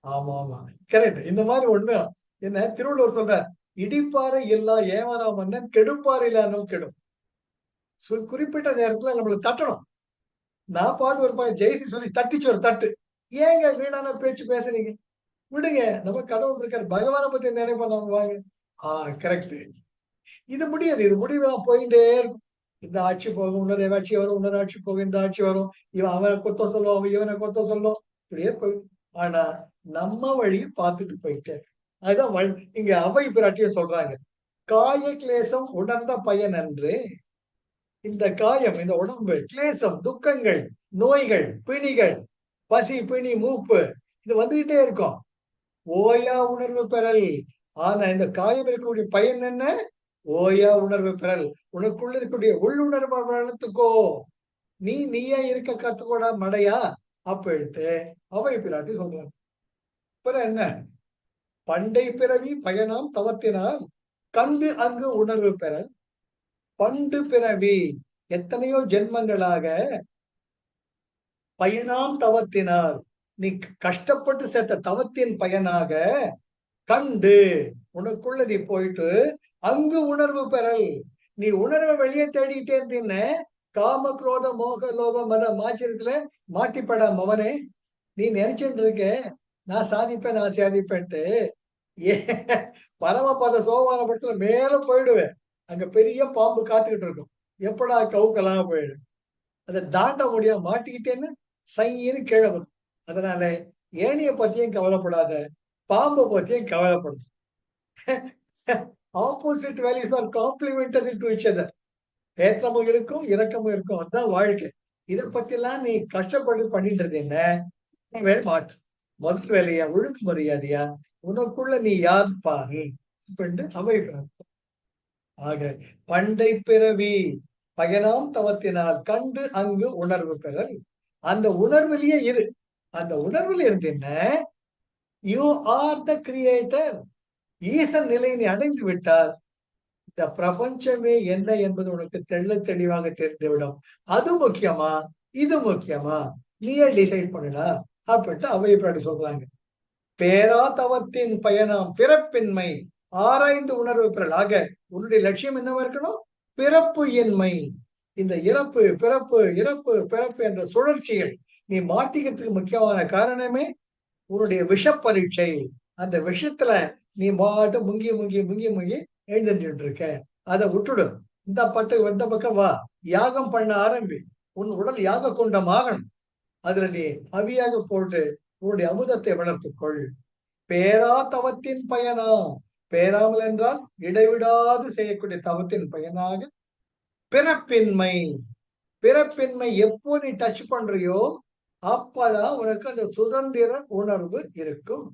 ஆமா ஆமா கரெக்ட். இந்த மாதிரி ஒண்ணு என்ன திருவள்ளுவர் சொல்ற, இடிப்பாறை இல்லா ஏவரா மன்னன் கெடுப்பாறை இல்லாமல் கெடும். குறிப்பிட்ட நேரத்துல நம்மளை தட்டணும். நான் பாட்டு ஒரு ஜெயஸ்ரீ சொல்லி தட்டிச்சு ஒரு தட்டு. ஏங்க வீணான பேச்சு பேசுறீங்க, விடுங்க, நம்ம கடவுள் இருக்காரு, பகவானை பத்தி நினைப்போம் நம்ம, வாங்க. கரெக்ட். இது முடியாது. இது முடிவெல்லாம் போயிட்டே இருக்கும். இந்த ஆட்சி போகும், இன்னொரு ஆட்சி வரும், இன்னொரு ஆட்சி போகும், இந்த ஆட்சி வரும். இவன் அவனை குத்தம் சொல்லுவான், அவன் இவனை குத்தம் சொல்லும். இப்படியே போய் ஆனா நம்ம வழியை பார்த்துட்டு போயிட்டே இருக்கு. அதுதான் இங்க அவை பிராட்டியும் சொல்றாங்க. காய கிளேசம் உணர்ந்த பயன் அன்று. இந்த காயம், இந்த உடம்பு, கிளேசம், துக்கங்கள், நோய்கள், பிணிகள், பசி, பிணி, மூப்பு, இது வந்துகிட்டே இருக்கும். ஓயா உணர்வு பெறல். ஆனா இந்த காயம் இருக்கக்கூடிய பயன் என்ன? ஓயா உணர்வு பெறல். உனக்குள்ள இருக்கக்கூடிய உள்ளுணர்வு வளர்த்துக்கோ. நீயே இருக்க கத்துக்கோடா மடையா அப்படின்ட்டு அவை பிராட்டி சொல்றாங்க. அப்புறம் என்ன? பண்டை பிறவி பயனாம் தவத்தினால் கண்டு அங்கு உணர்வு பெறல். பண்டு பிறவி எத்தனையோ ஜென்மங்களாக பயனாம் தவத்தினால் நீ கஷ்டப்பட்டு சேர்த்த தவத்தின் பயனாக கண்டு உனக்குள்ள நீ போயிட்டு அங்கு உணர்வு பெறல். நீ உணர்வை வெளியே தேடிக்கிட்டே இருந்தீங்க. காம குரோத மோக லோப மத மாச்சரியத்துல மாட்டிப்படா மவனே. நீ நினைச்சுட்டு இருக்க நான் சாதிப்பேன் நான் சாதிப்பேன்ட்டு. ஏ பரமபத சோபான படத்துல மேல போயிடுவேன். அங்க பெரிய பாம்பு காத்துக்கிட்டு இருக்கும். எப்படா கவுக்கெல்லாம் போயிடும். அதை தாண்ட முடியாம மாட்டிக்கிட்டேன்னு சைன்னு கீழே வரும். அதனால ஏணிய பத்தியும் கவலைப்படாத, பாம்பை பத்தியும் கவலைப்படும். Opposite values are complementary to each other. ஏற்றமும் இருக்கும் இறக்கமும் இருக்கும். அதுதான் வாழ்க்கை. இதை பத்தி எல்லாம் நீ கஷ்டப்பட்டு பண்ணிட்டு இருந்தீங்க மாற்று. முதல் வேலையா ஒழுங்கு மரியாதையா உனக்குள்ள நீ யார் பாரு அப்படின்ட்டு அமைக்கிறார். ஆக பண்டை பிறவி பயனாம் தவத்தினால் கண்டு அங்கு உணர்வு பெறல். அந்த உணர்விலேயே இரு. அந்த உணர்வில் இருந்தீங்கன்னா யூ ஆர் த கிரியேட்டர். ஈசன் நிலை நீ அடைந்து விட்டால் இந்த பிரபஞ்சமே என்ன என்பது உனக்கு தெள்ள தெளிவாக தெரிந்துவிடும். அது முக்கியமா இது முக்கியமா நீயே டிசைட் பண்ணடா அப்படின்ட்டு அவை பிராட்டி சொல்றாங்க. பேரா தவத்தின் பயனாம் பிறப்பின்மை ஆராய்ந்து உணர்வு பெறல். ஆக உன்னுடைய லட்சியம் என்னவா இருக்கணும்? பிறப்பு இன்மை. இந்த இறப்பு பிறப்பு இறப்பு பிறப்பு என்ற சுழற்சியில் நீ மாட்டிக்கிறதுக்கு முக்கியமான காரணமே உன்னுடைய விஷ பரீட்சை. அந்த விஷத்துல நீ மாட்டு முங்கி முங்கி முங்கி முங்கி எழுந்துட்டு இருக்க. அதை விட்டுடு. இந்த பக்கம் வா. யாகம் பண்ண ஆரம்பி. உன் உடல் யாக கொண்டம் ஆகணும். அதுல நீ அவியாக போட்டு உன்னுடைய அமுதத்தை வளர்த்துக்கொள். பேரா தவத்தின் பயனா. பேராமல் என்றால் இடைவிடாது செய்யக்கூடிய தவத்தின் பயனாக பிறப்பின்மை. பிறப்பின்மை எப்போ நீ டச் பண்றியோ அப்பதான் உனக்கு அந்த சுதந்திர உணர்வு இருக்கும்.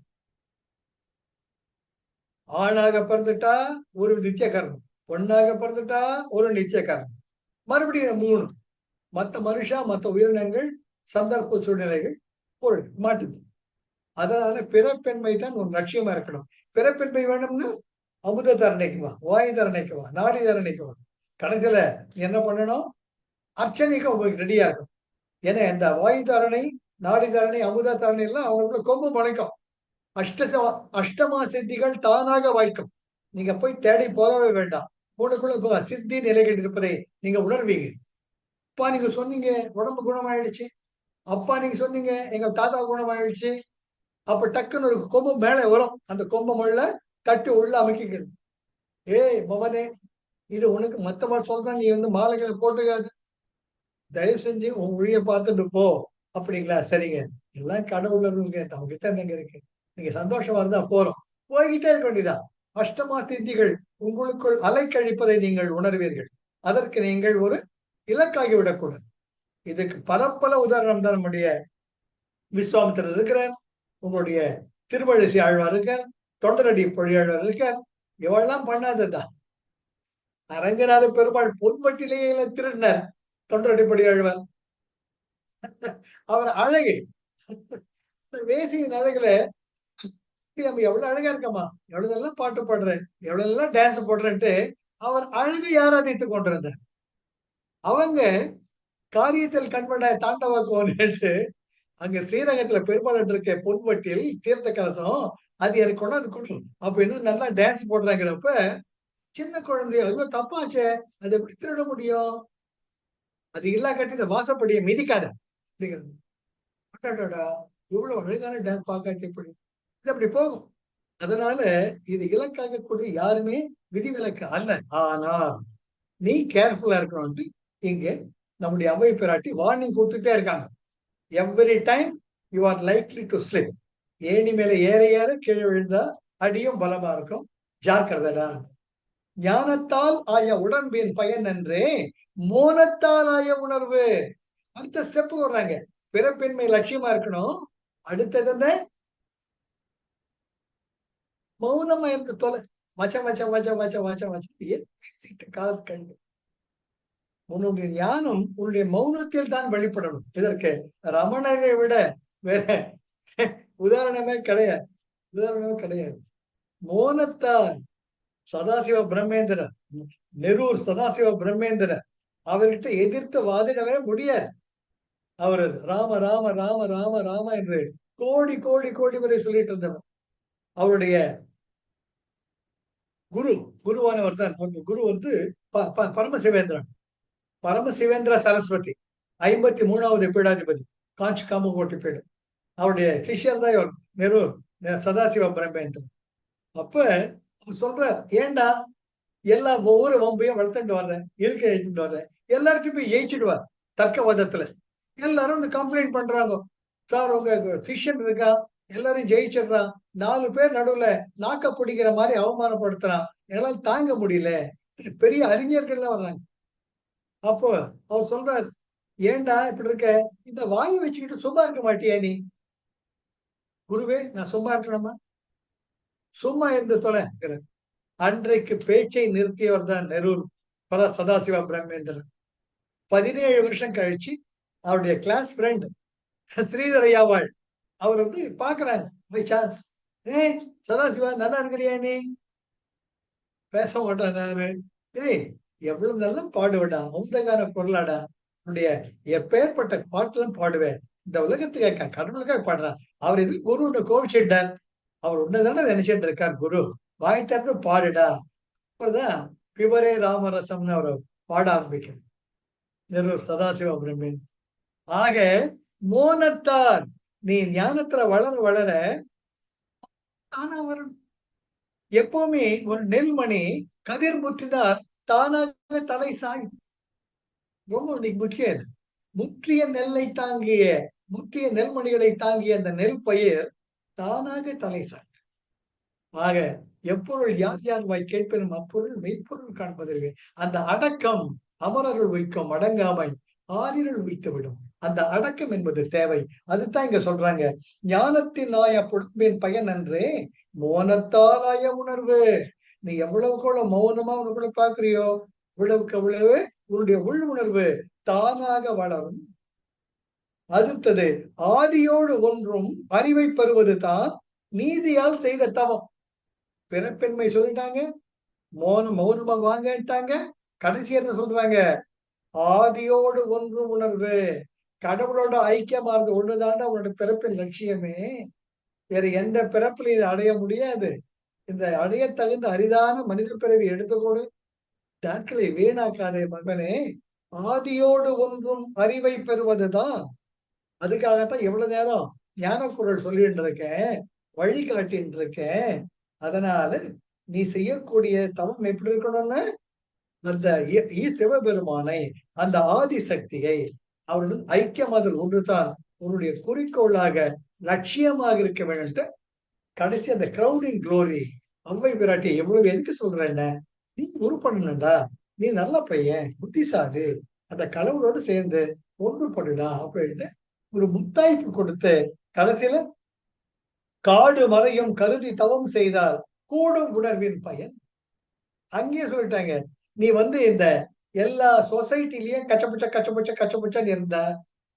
ஆணாக பிறந்துட்டா ஒரு நித்திய கர்மம், பொண்ணாக பிறந்துட்டா ஒரு நித்திய கர்மம். மறுபடியும் 3 மற்ற மனுஷா மற்ற உயிரினங்கள் சந்தர்ப்ப சூழ்நிலைகள் பொருள் மாட்டுது. அதனால பிறப்பெண்மை தான் உன் லட்சியமா இருக்கணும். பிறப்பெண்மை வேணும்னா அமுத தரணைக்கு வா, வாயு தரணைக்கு வா, நாடி தரணைக்கு வா. கடைசியில என்ன பண்ணணும்? அர்ச்சனைக்கு உங்களுக்கு ரெடியா இருக்கும். ஏன்னா இந்த வாயு தரணை, நாடி தரணை, அமுத தரணை எல்லாம் அவங்களுக்கு கொம்பு முளைக்கும். அஷ்டமா சித்திகள் தானாக வாய்க்கும். நீங்க போய் தேடி போகவே வேண்டாம். உனக்குள்ள சித்தி நிலைகள் இருப்பதை நீங்க உணர்வீங்க. அப்பா நீங்க சொன்னீங்க உடம்பு குணமாயிடுச்சு, அப்பா நீங்க சொன்னீங்க எங்க தாத்தா குணமாயிடுச்சு. அப்ப டக்குன்னு ஒரு கொம்பு மேல வரும். அந்த கொம்பு முள்ள தட்டி உள்ள அமைக்கிக்கணும். ஏய் மவனே, இது உனக்கு மத்தவன் சொல்றான், நீ மாலைகளை போட்டுக்காது. தயவு செஞ்சு உன் மொழிய பார்த்துட்டு போ. அப்படிங்களா? சரிங்க. எல்லாம் கடவுள் நம்ம கிட்ட என்னங்க இருக்கு? நீங்க சந்தோஷமா இருந்தா போறோம். போய்கிட்டே இருக்க வேண்டியதான். அஷ்டமா சித்திகள் உங்களுக்குள் அலைக்கழிப்பதை நீங்கள் உணர்வீர்கள். அதற்கு நீங்கள் ஒரு இலக்காகி விடக்கூடாது. இதுக்கு பல உதாரணம் தான் நம்முடைய விஸ்வாமித்திரர் இருக்கிறார், உங்களுடைய திருவழிசை ஆழ்வார் இருக்கார், தொண்டரடி பொழியாழ்வார் இருக்கார். இவெல்லாம் பண்ணாததான். அரங்கநாத பெருமாள் பொன்வட்டிலேயே திருடினார் தொண்டரடி பொழியாழ்வார். அவர் அழகு வேசியின் அழகுல நம்ம எவ்வளவு அழகா இருக்கமா, எவ்வளவுதெல்லாம் பாட்டு பாடுறேன், எவ்வளவு டான்ஸ் போடுறேன்ட்டு அவர் அழகு ஆராதித்துக் கொண்டிருந்தார். அவங்க காரியத்தில் கண்பட தாண்டவாக்குவோன்னு அங்க ஸ்ரீரங்கத்துல பெருமாள் இருக்க பொன்வட்டியில் தீர்த்த கலசம் அது எனக்கு கொண்டாந்து கொடு. அப்ப இன்னும் நல்லா டான்ஸ் போடுறாங்கிறப்ப சின்ன குழந்தைய ஐயோ தப்பாச்சே, அதை எப்படி திருட முடியும்? அது இல்லா கட்டி இந்த வாசப்படியை மிதிக்காத. இவ்வளவு அழகான டான்ஸ் பார்க்காட்டி எப்படி இது அப்படி போகும். அதனால இது இலக்காக கூடிய யாருமே விதிவிலக்கு அல்ல. ஆனா நீ கேர்ஃபுல்லா இருக்கணும்ட்டு இங்க நம்முடைய அவை பிராட்டி வார்னிங் கொடுத்துட்டே இருக்காங்க. Every time you are likely to slip. ஏணி மேல ஏற ஏற கீழே விழுந்தா அடியும் பலமா இருக்கும், ஜாக்கிரதடா. ஞானத்தால் ஆய உடம்பின் பயன் என்றே மோனத்தால் ஆய உணர்வு. அடுத்த ஸ்டெப் வர்றாங்க. பிறப்பெண்மை லட்சியமா இருக்கணும். அடுத்தது என்ன? மௌனமா இருந்து தொலை. மச்ச மச்ச மச்ச மச்ச மச்ச மச்ச பேசிட்டு காது கண்டு. உன்னுடைய ஞானம் உன்னுடைய மௌனத்தில் தான் வெளிப்படணும். இதற்கு ரமணரை விட வேற உதாரணமே கிடையாது. உதாரணமே கிடையாது. மோனத்தால் சதாசிவ பிரம்மேந்திரன், நெரூர் சதாசிவ பிரம்மேந்திரன் அவர்கிட்ட எதிர்த்து வாதிடவே முடியாது. அவர் ராம ராம ராம ராம ராம என்று கோடி கோடி கோடி வரை சொல்லிட்டு இருந்தவர். அவருடைய குருவானவர் தான். குரு வந்து பரமசிவேந்திரன், பரமசிவேந்திர சரஸ்வதி, 53வது பீடாதிபதி, காஞ்சி காமகோட்டி பீடம். அவருடைய சிஷ்யர் தான் இவர் நெரூர் சதாசிவ பிரம்மேந்திரன். அப்ப அவர் சொல்றார், ஏண்டா எல்லா ஒவ்வொரு வம்பையும் வளர்த்துட்டு வர்றேன், இருக்க எழுத்துட்டு வர்றேன், எல்லாருக்கும் போய் ஜெயிச்சுடுவார் தர்க்கவாதத்துல. எல்லாரும் வந்து கம்ப்ளைண்ட் பண்றாங்க, சார் உங்க சிஷ்யன் இருக்கா, எல்லாரும் ஜெயிச்சிடுறான், 4 பேர் நடுவுல நாக்க பிடிக்கிற மாதிரி அவமானப்படுத்துறான், எங்களால தாங்க முடியல. பெரிய அறிஞர்கள்லாம் வர்றாங்க. அப்போ அவர் சொல்றார், ஏண்டா இப்படி இருக்க, இந்த வாயை வச்சுக்கிட்டு சும்மா இருக்க மாட்டியா நீ? குருவே, நான் சும்மா இருக்கணுமா? சும்மா இருந்து தொலை. அன்றைக்கு பேச்சை நிறுத்தியவர் தான் நெரூர் சதாசிவ பிரம்மேந்திரன். 17 வருஷம் கழிச்சு அவருடைய கிளாஸ் ஃப்ரெண்ட் ஸ்ரீதரையாவாள் அவர் வந்து பாக்குறாங்க பை சான்ஸ். சதாசிவா நல்லா இருக்கிறியா நீ? பேச மாட்டான் நானு. எவ்வளவு நல்லா பாடுவேடா, அமுதகார பொருளாடா, உன்னுடைய எப்பேற்பட்ட பாட்டுலாம் பாடுவேன், இந்த உலகத்துக்கு கடவுளுக்காக பாடுறான். அவர் இது குரு கோவிச்சிட்டார், அவர் உன்னதானே நினைச்சிட்டு இருக்கார் குரு, வாய் திறந்து பாடுடா. அப்பதான் பிவரே ராமரசம்னு அவர் பாட ஆரம்பிக்கிறார் நெரூர் சதாசிவ பிரம்மன். ஆக மோனத்தால் நீ ஞானத்துல வளர வளர தானா வரும். எப்பவுமே ஒரு நெல்மணி கதிர் முற்றினால் தானாக தலை சாயும். ரொம்ப முக்கியம். முற்றிய நெல்லை தாங்கிய, முற்றிய நெல்மணிகளை தாங்கிய அந்த நெல் பயிர் தானாக தலை சாயும். ஆக எப்பொருள் யார் யார் வாய் கேட்பெனும் அப்பொருள் மெய்ப்பொருள் காண்பதற்கு அந்த அடக்கம் அமரர்கள் வைக்கும் அடங்காமை ஆறிருள் வைத்துவிடும். அந்த அடக்கம் என்பது தேவை. அதுதான் இங்க சொல்றாங்க, ஞானத்தின் ஆய புடம்பின் பயன் என்றே மோனத்தாலாய உணர்வு. நீ எவ்வளவுக்கு மௌனமா உனக்குள்ள பாக்குறியோ அவ்வளவுக்கு அவ்வளவு உன்னுடைய உள் உணர்வு தானாக வளரும். அடுத்தது ஆதியோடு ஒன்றும் அறிவை பெறுவது தான் நீதியால் செய்த தவம். பிறப்பெண்மை சொல்லிட்டாங்க, மௌனமா வாங்கட்டாங்க. கடைசி என்ன சொல்றாங்க, ஆதியோடு ஒன்று உணர்வு. கடவுளோட ஐக்கியமா இருந்து ஒண்ணுதாண்டா உன்னோட பிறப்பின் லட்சியமே. வேற எந்த பிறப்பிலையும் இதை அடைய முடியாது. இந்த அடைய தகுந்த அரிதான மனித பிறவி எடுத்துக்கொடு, நாட்களை வீணாக்காதே மகனே. ஆதியோடு ஒன்றும் அறிவை பெறுவதுதான். அதுக்காகத்தான் எவ்வளவு நேரம் ஞான குரல் சொல்லிட்டு இருக்கேன், வழி காட்டின்னு இருக்கேன். அதனால நீ செய்யக்கூடிய தவம் எப்படி இருக்கணும்னு, அந்த சிவபெருமானை, அந்த ஆதி சக்தியை அவருடன் ஐக்கியமாதல் ஒன்றுதான் உன்னுடைய குறிக்கோளாக லட்சியமாக இருக்க வேண்டும். கடைசி அந்த கிரௌடிங் குளோரி அவ்வை பிராட்டி எவ்வளவு எதுக்கு சொல்றேன்ன, நீ உருப்படணும்டா, நீ நல்ல பையன், புத்திசாலி, அந்த கடவுளோடு சேர்ந்து ஒன்றுபடுடா அப்படின்ட்டு ஒரு முத்தாய்ப்பு கொடுத்து கடைசியில காடு மறையும் கருதி தவம் செய்தால் கூடும் உணர்வின் பயன். அங்கேயே சொல்லிட்டாங்க, நீ வந்து இந்த எல்லா சொசைட்டிலயும் கச்சபுச்சன்னு இருந்தா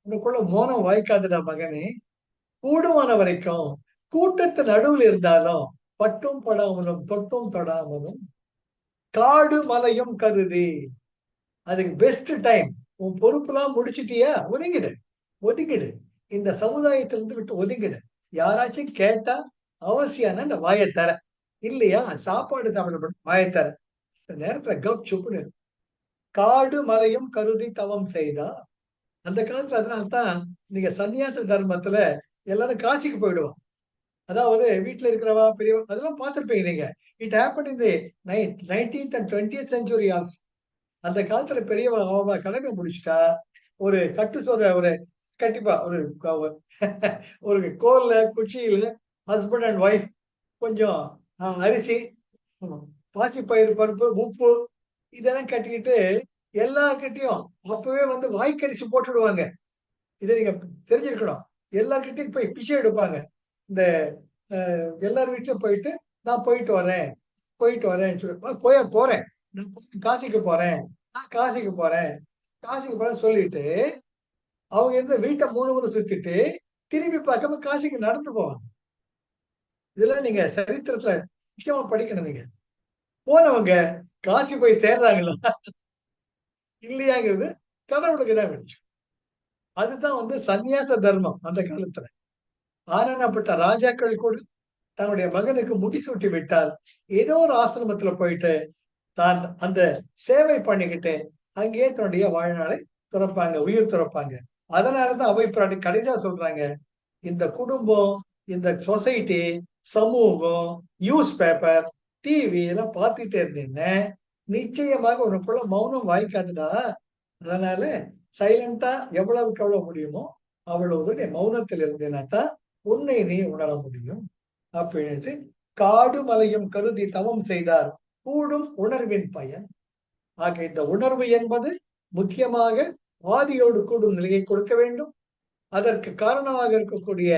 உனக்குள்ள மோனம் வாய்க்காதுடா மகனே. கூடுமான வரைக்கும் கூட்டத்து நடுவில் இருந்தாலும் பட்டும் படாமலும் தொட்டும் தொடாமலும் காடு மலையும் கருதி. அதுக்கு பெஸ்ட் டைம், உன் பொறுப்புலாம் முடிச்சிட்டியா, ஒதுங்கிடு. இந்த சமுதாயத்திலிருந்து விட்டு ஒதுங்கிடு. யாராச்சும் கேட்டா அவசியம் இந்த வாயை தர, இல்லையா சாப்பாடு சாப்பிட வாயை தர. நேரத்துல கப் சுப்புன்னு காடு மலையும் கருதி தவம் செய்தா. அந்த காலத்துல அதனால்தான் நீங்க சன்னியாச தர்மத்துல எல்லாரும் காசிக்கு போயிடுவோம். அதாவது வீட்டுல இருக்கிறவா பெரியவா அதெல்லாம் பார்த்திருப்பீங்க நீங்க. It happen in the 19th and 20th century also. அந்த காலத்துல பெரியவா அவ கடமை முடிச்சுட்டா ஒரு கட்டு சோற ஒரு கண்டிப்பா ஒரு ஒரு கோல்ல குச்சியில ஹஸ்பண்ட் அண்ட் ஒய்ஃப் கொஞ்சம் அரிசி, பாசிப்பயிறு பருப்பு, உப்பு இதெல்லாம் கட்டிக்கிட்டு எல்லார்கிட்டயும் அப்பவே வந்து வாய்க்கரிசி போட்டுடுவாங்க. இதை நீங்க தெரிஞ்சிருக்கணும். எல்லார்கிட்டயும் போய் பிச்சை எடுப்பாங்க. இந்த எல்லார் வீட்லயும் போயிட்டு நான் போயிட்டு வரேன் போயிட்டு வரேன்னு சொல்லி போறேன் நான் காசிக்கு போறேன் நான் காசிக்கு போறேன் காசிக்கு போறேன்னு சொல்லிட்டு அவங்க இருந்த வீட்டை 3 முறை சுத்திட்டு திரும்பி பார்க்காம காசிக்கு நடந்து போவாங்க. இதெல்லாம் நீங்க சரித்திரத்துல முக்கியமா படிக்கணும். நீங்க போனவங்க காசி போய் சேர்றாங்களா இல்லையாங்கிறது கடவுளுக்கு தான் வெளிச்சம். அதுதான் வந்து சந்நியாச தர்மம் அந்த காலத்துல. ஆனாப்பட்ட ராஜாக்கள் கூட தன்னுடைய மகனுக்கு முடிசூட்டி விட்டால் ஏதோ ஒரு ஆசிரமத்துல போயிட்டு தான் அந்த சேவை பண்ணிக்கிட்டு அங்கேயே தன்னுடைய வாழ்நாளை துறப்பாங்க, உயிர் துறப்பாங்க. அதனாலதான் அவை பிராட்டி கடைசியா சொல்றாங்க, இந்த குடும்பம், இந்த சொசைட்டி, சமூகம், நியூஸ் பேப்பர், டிவி எல்லாம் பார்த்துட்டே இருந்தீங்கன்னா நிச்சயமாக உனக்குள்ள மௌனம் வாய்க்காதுடா. அதனால சைலண்டா எவ்வளவுக்கு எவ்வளவு முடியுமோ அவ்வளவு மௌனத்தில் இருந்தேனாத்தான் உன்னை நீ உணர முடியும் அப்படின்ட்டு காடு மலையும் கருதி தவம் செய்தார் கூடும் உணர்வின் பயன். ஆக இந்த உணர்வு என்பது முக்கியமாக ஆதியோடு கூடும் நிலையை கொடுக்க வேண்டும். அதற்கு காரணமாக இருக்கக்கூடிய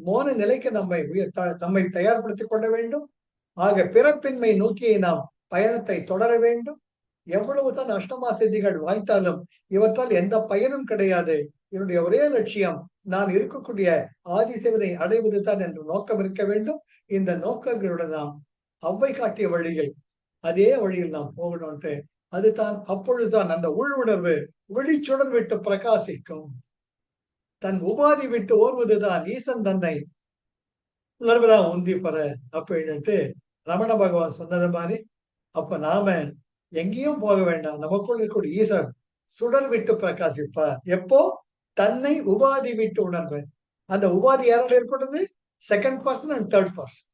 மோன நிலைக்கு நம்மை தயார்படுத்திக் கொள்ள வேண்டும். ஆக பிறப்பின்மை நோக்கிய நாம் பயணத்தை தொடர வேண்டும். எவ்வளவுதான் அஷ்டமா சித்திகள் வாய்த்தாலும் இவற்றால் எந்த பயனும் கிடையாது. என்னுடைய ஒரே லட்சியம் நான் இருக்கக்கூடிய ஆதிசிவனை அடைவதுதான் என்ற நோக்கம் இருக்க வேண்டும். இந்த நோக்கங்களுடன் நாம் அவ்வை காட்டிய வழியில் அதே வழியில் நாம் போகணும்ட்டு அதுதான் அப்பொழுதுதான் அந்த உள் உணர்வு வெளிச்சுடர் விட்டு பிரகாசிக்கும். தன் உபாதி விட்டு ஓர்வதுதான் ஈசன் தன்னை உணர்வுதான் உந்தி பெற அப்படின்ட்டு ரமண பகவான் சொன்னது மாதிரி அப்ப நாம எங்கேயும் போக வேண்டாம். நமக்குள்ள இருக்கக்கூடிய ஈசன் சுடர் விட்டு பிரகாசிப்பார். எப்போ? தன்னை உபாதி விட்டு உணர்வு. அந்த உபாதி யாரால் ஏற்படுது? Second person and third person.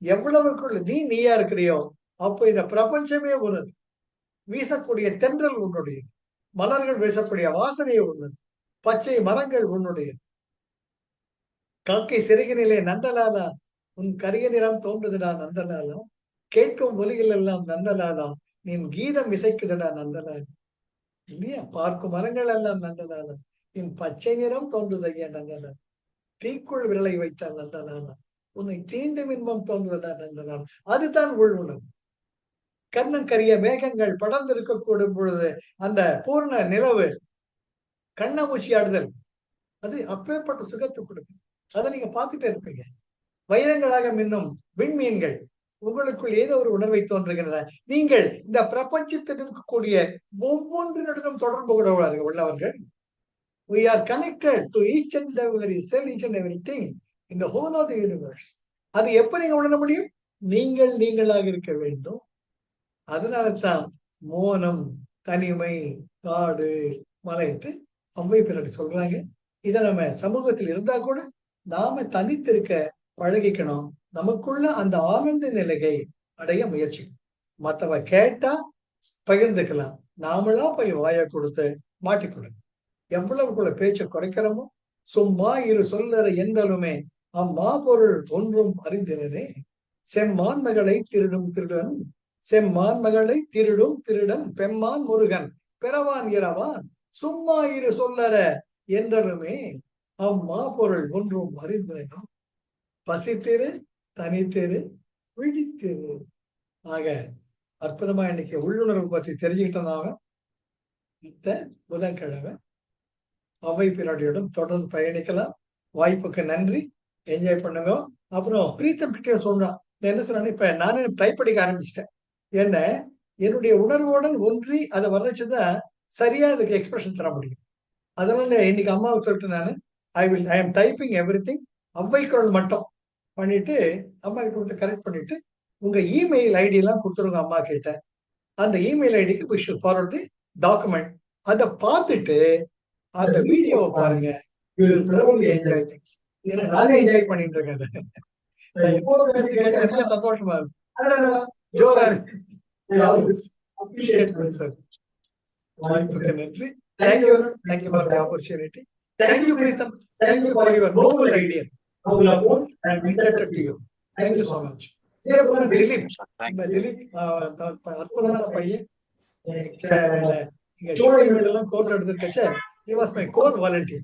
எவ்வளவுக்குள்ள நீயா இருக்கிறியோ அப்போ இந்த பிரபஞ்சமே உனது. வீசக்கூடிய தென்றல் உன்னுடைய, மலர்கள் வீசக்கூடிய வாசனையை உன்னது, பச்சை மரங்கள் உன்னுடைய, காக்கை சிறகினிலே நந்தலாலா உன் கரிய நிறம் தோன்றுதுடா நந்தலாலா, கேட்கும் ஒலிகள் எல்லாம் நந்தலாலா நீ கீதம் இசைக்குதுடா நந்தலாலா இல்லையா, பார்க்கும் மரங்கள் எல்லாம் நந்தலாலா என் பச்சை நிறம் தோன்றுது ஐயா நந்தலாலா, தீக்குள் விரலை வைத்தால் நந்தலாலா உன்னை தீண்டும் இன்பம் தோன்றுதடா நந்தலாலா. அதுதான் உள் உணர்வு. கண்ணன் கரிய மேகங்கள் படர்ந்து இருக்கக்கூடும் பொழுது அந்த பூர்ண நிலவு கண்ணாமூச்சி ஆடுதல் அது அப்பேற்பட்ட சுகத்தை கொடுக்கும். அதை நீங்க பார்த்துட்டே இருப்பீங்க. வைரங்களாக மின்னும் விண்மீன்கள் உங்களுக்குள் ஏதோ ஒரு உணர்வை தோன்றுகின்றன. நீங்கள் இந்த பிரபஞ்சத்தில் இருக்கக்கூடிய ஒவ்வொன்றினுடன் தொடர்பு உள்ளவர்கள். We are connected to each and every cell, each and everything in the whole of the universe. அது எப்ப நீங்க உணர முடியும்? நீங்கள் நீங்களாக இருக்க வேண்டும். அதனால்தான் மோனம், தனிமை, காடு, மலைட்டு அவ்வை பிறகு சொல்றாங்க. இதை நம்ம சமூகத்தில் இருந்தா கூட நாம தனித்திருக்க பழகிக்கணும். நமக்குள்ள அந்த ஆனந்த நிலையை அடைய முயற்சிக்கணும். மற்றவ கேட்டா பகிர்ந்துக்கலாம், நாமளா போய் வாயை கொடுத்து மாட்டிக்கொள்ளணும். எவ்வளவுக்குள்ள பேச்சை குறைக்கிறோமோ சும்மா இரு சொல்லற எந்தலுமே அம்மா பொருள் ஒன்றும் அறிந்தினதே, செம்மான் மகளை திருடும் திருடன், செம்மான் மகளை திருடும் திருடன், பெம்மான் முருகன் பிறவான் இரவான், சும்மா இரு சொல்லற என்றலுமே அம்மா பொருள் ஒன்றும் அறிந்தினோம், பசித்திரு தனித்திரு விழித்திரு. ஆக அற்புதமா இன்னைக்கு உள்ளுணர்வு பத்தி தெரிஞ்சுக்கிட்டதாக இந்த புதன்கிழமை அவ்வை பிராட்டியுடன் தொடர்ந்து பயணிக்கலாம். வாய்ப்புக்கு நன்றி, என்ஜாய் பண்ணுங்க. அப்புறம் பிரீத்தம் கிட்டே சொன்னான், என்ன சொன்னேன், இப்ப நானே டைப் படிக்க ஆரம்பிச்சிட்டேன். என்ன என்னுடைய உணர்வுடன் ஒன்றி அதை வர்றச்சுதான் சரியா இதுக்கு எக்ஸ்பிரஷன் தர முடியும். அதனால இன்னைக்கு அம்மாவுக்கு சொல்லிட்டு நான் I am typing every thing Avvai குரல் மட்டும் பண்ணிட்டு அம்மா கிட்ட கொடுத்து கரெக்ட் பண்ணிட்டு உங்க இமெயில் ஐடி எல்லாம் கொடுத்துருங்க அம்மா கிட்ட. அந்த இமெயில் ஐடிக்கு we should forward the document. அதை பார்த்துட்டு அந்த வீடியோவை பாருங்க. You will thoroughly enjoy things. நானே என்ஜாய் பண்ணிட்டு இருக்கேன். எப்போ கேட்டா எனக்கு சந்தோஷமா இருக்கு. ஜோரா அப்ரிஷியேட் பண்ணு சார். வாய்ப்புக்கு நன்றி. Thank you thank you for the opportunity. Thank you Pritam. Thank you for your Nobel idea. I'm indebted to you. Thank you so much. இதே போல திலீப் அற்புதமான பையன். சோழிமேடுலாம் course எடுத்திருக்கச்ச he was my core volunteer.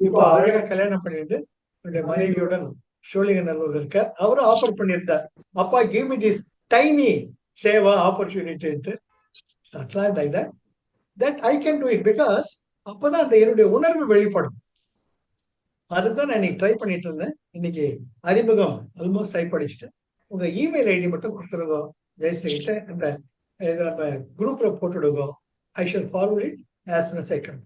இப்போ அழகா கல்யாணம் பண்ணிட்டு என்னுடைய மனைவியுடன் சோழிங்கநல்லூர் இருக்கார். அவரும் ஆஃபர் பண்ணியிருந்தார், அப்பா give me this tiny Seva opportunity like that I can do it because அப்பதான் அந்த என்னுடைய உணர்வு வெளிப்படும். அதுதான் நான் இன்னைக்கு ட்ரை பண்ணிட்டு இருந்தேன். இன்னைக்கு அறிமுகம் ஆல்மோஸ்ட் டைப் படிச்சுட்டேன். உங்க இமெயில் ஐடி மட்டும் கொடுத்துருங்க ஜெயஸ்ரீகிட்ட. அந்த நம்ம குரூப்ல போட்டுடுங்க. I shall forward it as soon as I can.